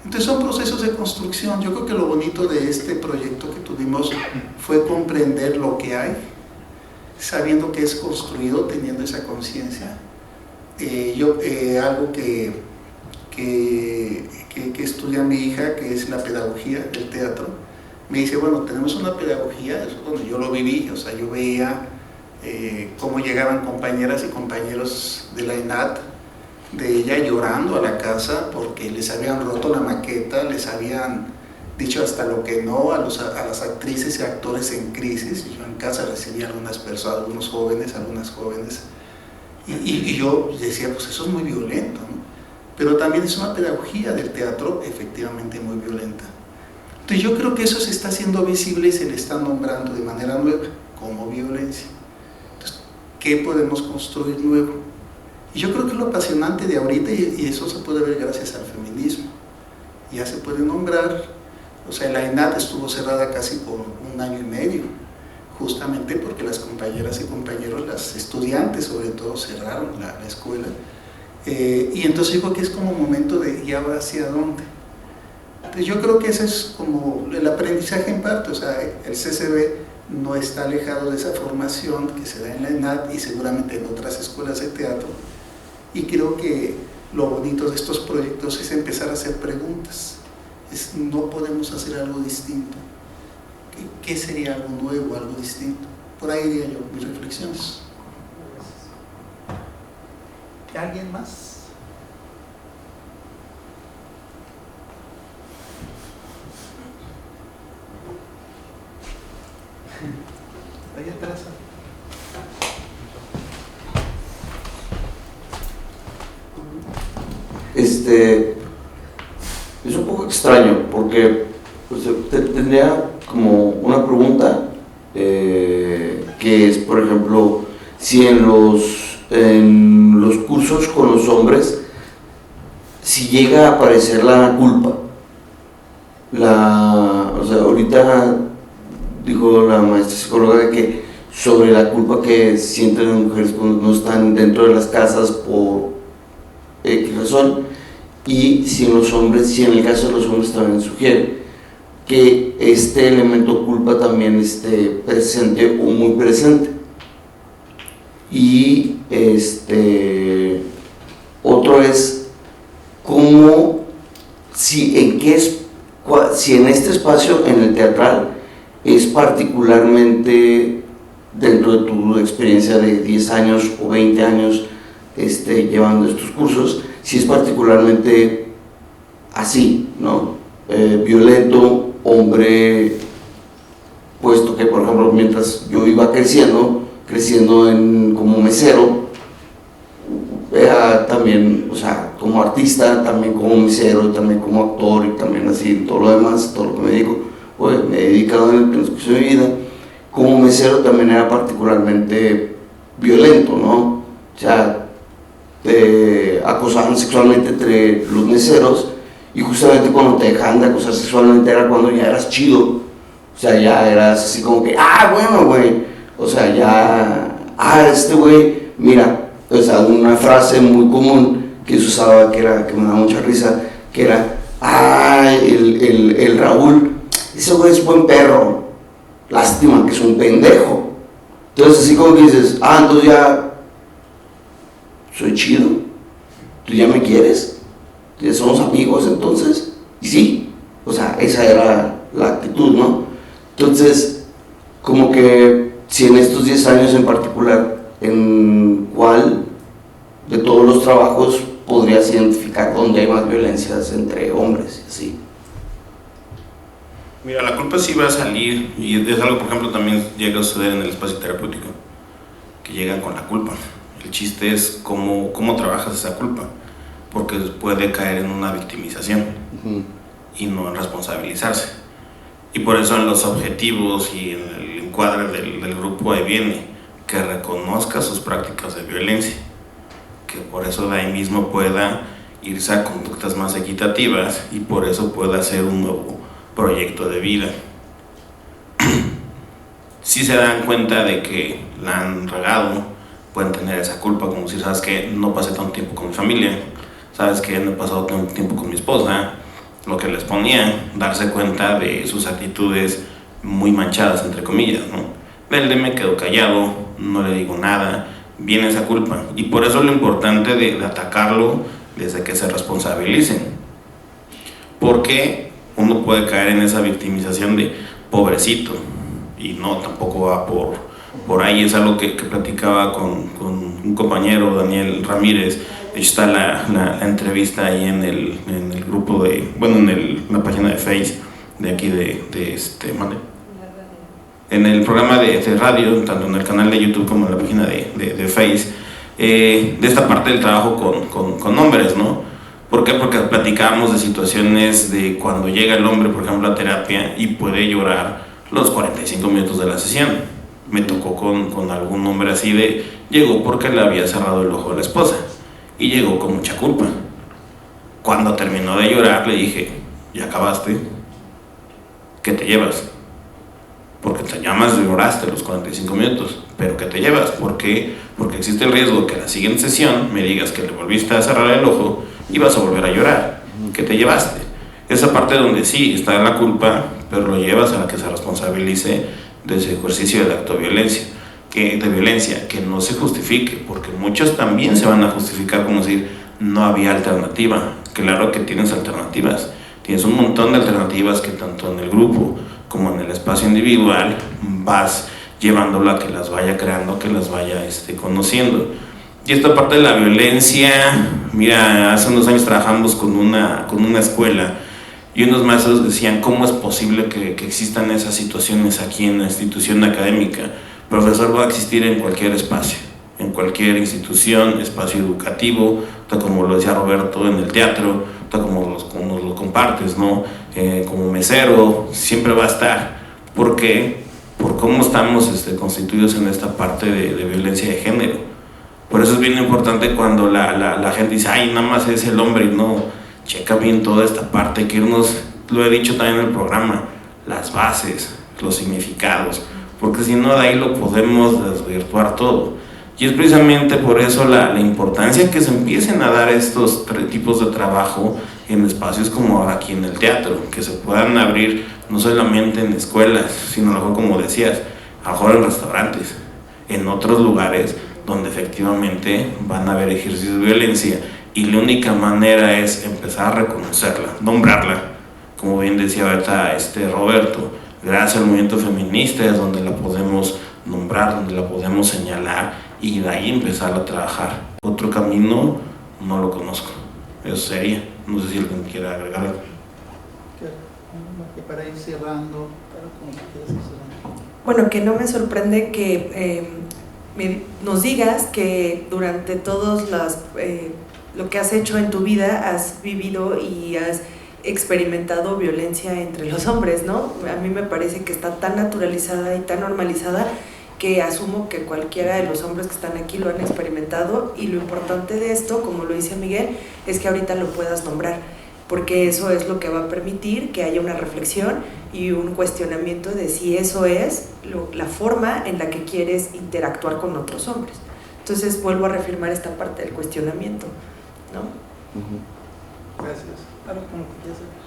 Entonces son procesos de construcción. Yo creo que lo bonito de este proyecto que tuvimos fue comprender lo que hay, sabiendo que es construido, teniendo esa conciencia. Algo que estudia mi hija, que es la pedagogía del teatro, me dice, bueno, tenemos una pedagogía, eso donde yo lo viví, o sea, yo veía cómo llegaban compañeras y compañeros de la ENAD, de ella llorando a la casa porque les habían roto la maqueta, les habían dicho hasta lo que no a las actrices y actores en crisis. Yo en casa recibía algunas personas, algunas jóvenes, y yo decía, pues eso es muy violento, ¿no? Pero también es una pedagogía del teatro efectivamente muy violenta. Entonces yo creo que eso se está haciendo visible y se le está nombrando de manera nueva como violencia. Entonces, ¿qué podemos construir nuevo? Y yo creo que lo apasionante de ahorita, y eso se puede ver gracias al feminismo, ya se puede nombrar, o sea, la ENAD estuvo cerrada casi por 1 año y medio, justamente porque las compañeras y compañeros, las estudiantes sobre todo, cerraron la escuela. Y entonces digo que es como un momento de, ¿y ahora hacia dónde? Entonces yo creo que ese es como el aprendizaje en parte, o sea, el CCB no está alejado de esa formación que se da en la ENAD y seguramente en otras escuelas de teatro, y creo que lo bonito de estos proyectos es empezar a hacer preguntas. No podemos hacer algo distinto. ¿Qué sería algo nuevo, algo distinto? Por ahí diría yo mis reflexiones. ¿Alguien más? Ahí atrás. Es un poco extraño porque pues, tendría como una pregunta que es, por ejemplo, si en los cursos con los hombres, si llega a aparecer la culpa. O sea, ahorita dijo la maestra psicóloga de que sobre la culpa que sienten las mujeres cuando no están dentro de las casas por X razón, y si en el caso de los hombres también sugiere que este elemento culpa también esté presente o muy presente. Y otro es cómo, si en este espacio, en el teatral, es particularmente, dentro de tu experiencia de 10 años o 20 años llevando estos cursos, si es particularmente así, ¿no? Violento, hombre, puesto que, por ejemplo, mientras yo iba creciendo como mesero, era también, o sea, como artista, también como mesero, también como actor, y también así, todo lo demás, todo lo que me dedico, pues me he dedicado en el transcurso de mi vida. Como mesero también era particularmente violento, ¿no? O sea, acosaban sexualmente entre los meseros, y justamente cuando te dejaban de acosar sexualmente era cuando ya eras chido, o sea, ya eras así como que, bueno, güey, o sea, ya, este güey, mira, o sea, una frase muy común que se usaba, que me daba mucha risa, que era, el Raúl, ese güey es buen perro, lástima que es un pendejo. Entonces así como que dices, entonces ya soy chido, tú ya me quieres, ya somos amigos entonces. Y sí, o sea, esa era la actitud, ¿no? Entonces, como que si en estos 10 años en particular, ¿en cuál de todos los trabajos podrías identificar dónde hay más violencias entre hombres y así? Mira, la culpa sí va a salir, y es algo, por ejemplo, también llega a suceder en el espacio terapéutico, que llegan con la culpa. El chiste es cómo trabajas esa culpa, porque puede caer en una victimización y no en responsabilizarse. Y por eso en los objetivos y en encuadre del grupo ahí viene, que reconozca sus prácticas de violencia, que por eso de ahí mismo pueda irse a conductas más equitativas y por eso pueda hacer un nuevo proyecto de vida. Si se dan cuenta de que la han regado, pueden tener esa culpa, como si sabes que no pasé tanto tiempo con mi familia, sabes que no he pasado tanto tiempo con mi esposa, lo que les ponía, darse cuenta de sus actitudes muy manchadas, entre comillas, ¿no? El de me quedo callado, no le digo nada, viene esa culpa. Y por eso lo importante de atacarlo desde que se responsabilicen. Porque uno puede caer en esa victimización de pobrecito, y no, tampoco va por ahí. Es algo que platicaba con un compañero, Daniel Ramírez. De hecho está la entrevista ahí en el grupo en la página de Face de aquí en el programa de radio, tanto en el canal de YouTube como en la página de Face, de esta parte del trabajo con hombres, ¿no? ¿Por qué? Porque platicábamos de situaciones de cuando llega el hombre, por ejemplo, a terapia y puede llorar los 45 minutos de la sesión. Me tocó con algún hombre así llegó porque le había cerrado el ojo a la esposa y llegó con mucha culpa. Cuando terminó de llorar le dije, ¿ya acabaste? ¿Qué te llevas? Porque te llamas, lloraste los 45 minutos, pero ¿qué te llevas? ¿Por qué? Porque existe el riesgo de que la siguiente sesión me digas que le volviste a cerrar el ojo y vas a volver a llorar. ¿Qué te llevaste? Esa parte donde sí está la culpa, pero lo llevas a la que se responsabilice de ese ejercicio del acto de violencia, que no se justifique, porque muchos también se van a justificar como decir, no había alternativa. Claro que tienes alternativas, tienes un montón de alternativas que tanto en el grupo como en el espacio individual vas llevándolo a que las vaya creando, que las vaya conociendo. Y esta parte de la violencia, mira, hace unos años trabajamos con una escuela y unos maestros decían, ¿cómo es posible que existan esas situaciones aquí en la institución académica? Profesor, va a existir en cualquier espacio, en cualquier institución, espacio educativo, como lo decía Roberto, en el teatro, como lo compartes, ¿no? Como mesero, siempre va a estar. ¿Por qué? Por cómo estamos constituidos en esta parte de violencia de género. Por eso es bien importante cuando la gente dice, ay, nada más es el hombre, y no, checa bien toda esta parte, que lo he dicho también en el programa, las bases, los significados, porque si no, de ahí lo podemos desvirtuar todo. Y es precisamente por eso la importancia que se empiecen a dar estos tipos de trabajo en espacios como ahora aquí en el teatro, que se puedan abrir no solamente en escuelas, sino a lo mejor, como decías, a lo mejor en restaurantes, en otros lugares donde efectivamente van a haber ejercicios de violencia, y la única manera es empezar a reconocerla, nombrarla, como bien decía ahorita Roberto, gracias al movimiento feminista es donde la podemos nombrar, donde la podemos señalar y de ahí empezar a trabajar. Otro camino no lo conozco, eso sería, no sé si alguien quiere agregar algo. Para ir cerrando, bueno, que no me sorprende que nos digas que durante todos lo que has hecho en tu vida has vivido y has experimentado violencia entre los hombres, ¿no? A mí me parece que está tan naturalizada y tan normalizada que asumo que cualquiera de los hombres que están aquí lo han experimentado, y lo importante de esto, como lo dice Miguel, es que ahorita lo puedas nombrar, porque eso es lo que va a permitir que haya una reflexión y un cuestionamiento de si eso es la forma en la que quieres interactuar con otros hombres. Entonces vuelvo a reafirmar esta parte del cuestionamiento, ¿no? Gracias. ¿Algo con lo que quieras hacer?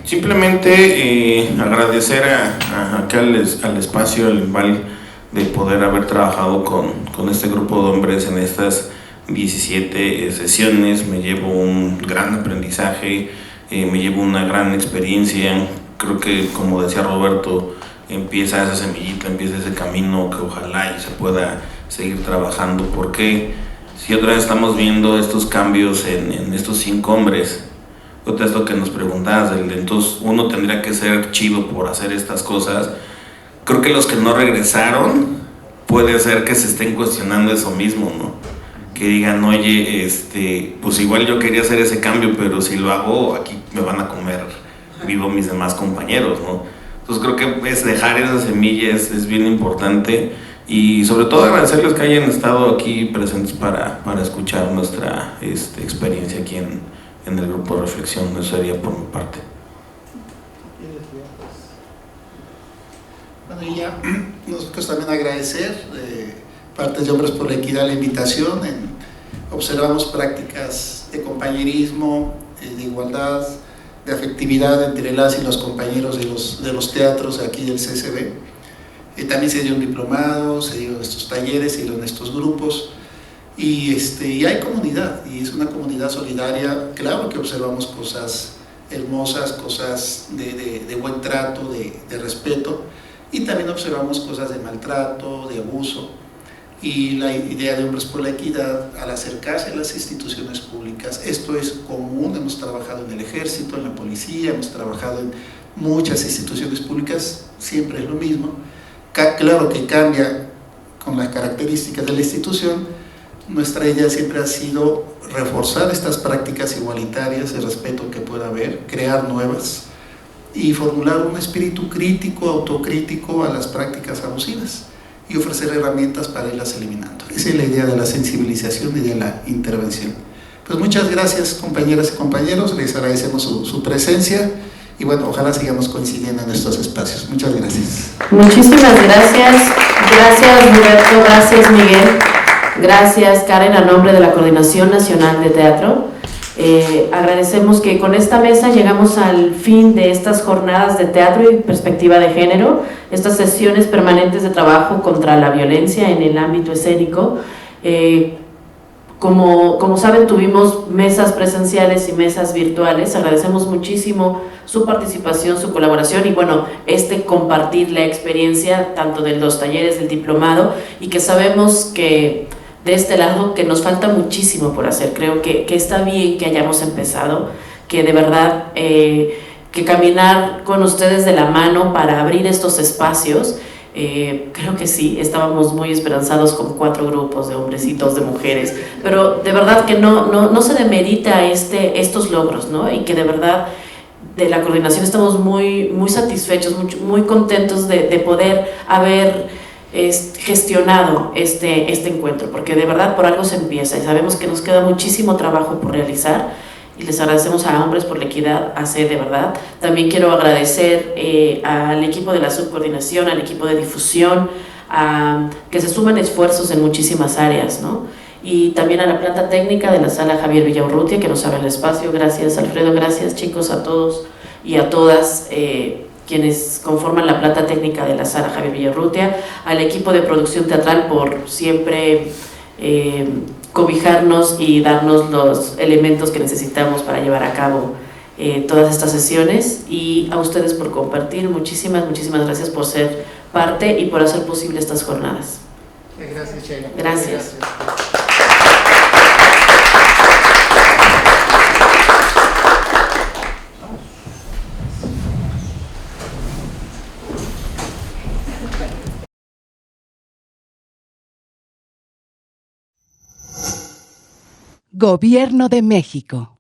Simplemente agradecer al espacio, al IMBAL, de poder haber trabajado con este grupo de hombres en estas 17 sesiones. Me llevo un gran aprendizaje, me llevo una gran experiencia. Creo que, como decía Roberto, empieza esa semillita, empieza ese camino que ojalá y se pueda seguir trabajando, porque si otra vez estamos viendo estos cambios en estos 5 hombres, otra vez lo que nos preguntabas, entonces uno tendría que ser chido por hacer estas cosas. Creo que los que no regresaron, puede ser que se estén cuestionando eso mismo, ¿no? Que digan, oye, pues igual yo quería hacer ese cambio, pero si lo hago, aquí me van a comer vivo mis demás compañeros, ¿no? Entonces creo que pues, dejar esa semilla es bien importante, y sobre todo agradecerles que hayan estado aquí presentes para escuchar nuestra experiencia aquí en el grupo de reflexión. Eso sería por mi parte. Bueno, y ya nosotros también agradecer parte de Hombres por la Equidad la invitación. Observamos prácticas de compañerismo, de igualdad, de afectividad entre las y los compañeros de los teatros aquí del CCB. También se dio un diplomado, se dieron estos talleres, se dieron estos grupos, y hay comunidad, y es una comunidad solidaria. Claro que observamos cosas hermosas, cosas de buen trato, de respeto, y también observamos cosas de maltrato, de abuso. Y la idea de Hombres por la Equidad, al acercarse a las instituciones públicas, esto es común. Hemos trabajado en el ejército, en la policía, hemos trabajado en muchas instituciones públicas, siempre es lo mismo. Claro que cambia con las características de la institución. Nuestra idea siempre ha sido reforzar estas prácticas igualitarias, el respeto que pueda haber, crear nuevas y formular un espíritu crítico, autocrítico a las prácticas abusivas, y ofrecer herramientas para irlas eliminando. Esa es la idea de la sensibilización y de la intervención. Pues muchas gracias, compañeras y compañeros, les agradecemos su presencia, y bueno, ojalá sigamos coincidiendo en estos espacios. Muchas gracias. Muchísimas gracias. Gracias, Roberto. Gracias, Miguel. Gracias, Karen, a nombre de la Coordinación Nacional de Teatro. Agradecemos que con esta mesa llegamos al fin de estas jornadas de teatro y perspectiva de género, estas sesiones permanentes de trabajo contra la violencia en el ámbito escénico. Como saben, tuvimos mesas presenciales y mesas virtuales. Agradecemos muchísimo su participación, su colaboración, y bueno, compartir la experiencia tanto de los talleres del diplomado, y que sabemos que de este lado que nos falta muchísimo por hacer. Creo que está bien que hayamos empezado, que de verdad que caminar con ustedes de la mano para abrir estos espacios. Creo que sí, estábamos muy esperanzados con 4 grupos de hombres y 2 de mujeres, pero de verdad que no se demerita estos logros, ¿no? Y que de verdad de la coordinación estamos muy satisfechos, muy contentos de poder haber gestionado este encuentro, porque de verdad por algo se empieza, y sabemos que nos queda muchísimo trabajo por realizar, y les agradecemos a Hombres por la Equidad, a C, de verdad. También quiero agradecer al equipo de la subcoordinación, al equipo de difusión, que se suman esfuerzos en muchísimas áreas, ¿no? Y también a la planta técnica de la sala Javier Villaurrutia, que nos abre el espacio. Gracias, Alfredo. Gracias, chicos, a todos y a todas quienes conforman la planta técnica de la sala Javier Villaurrutia, al equipo de producción teatral por siempre cobijarnos y darnos los elementos que necesitamos para llevar a cabo todas estas sesiones, y a ustedes por compartir. Muchísimas gracias por ser parte y por hacer posible estas jornadas. Gracias, Sheila. Gracias. Gobierno de México.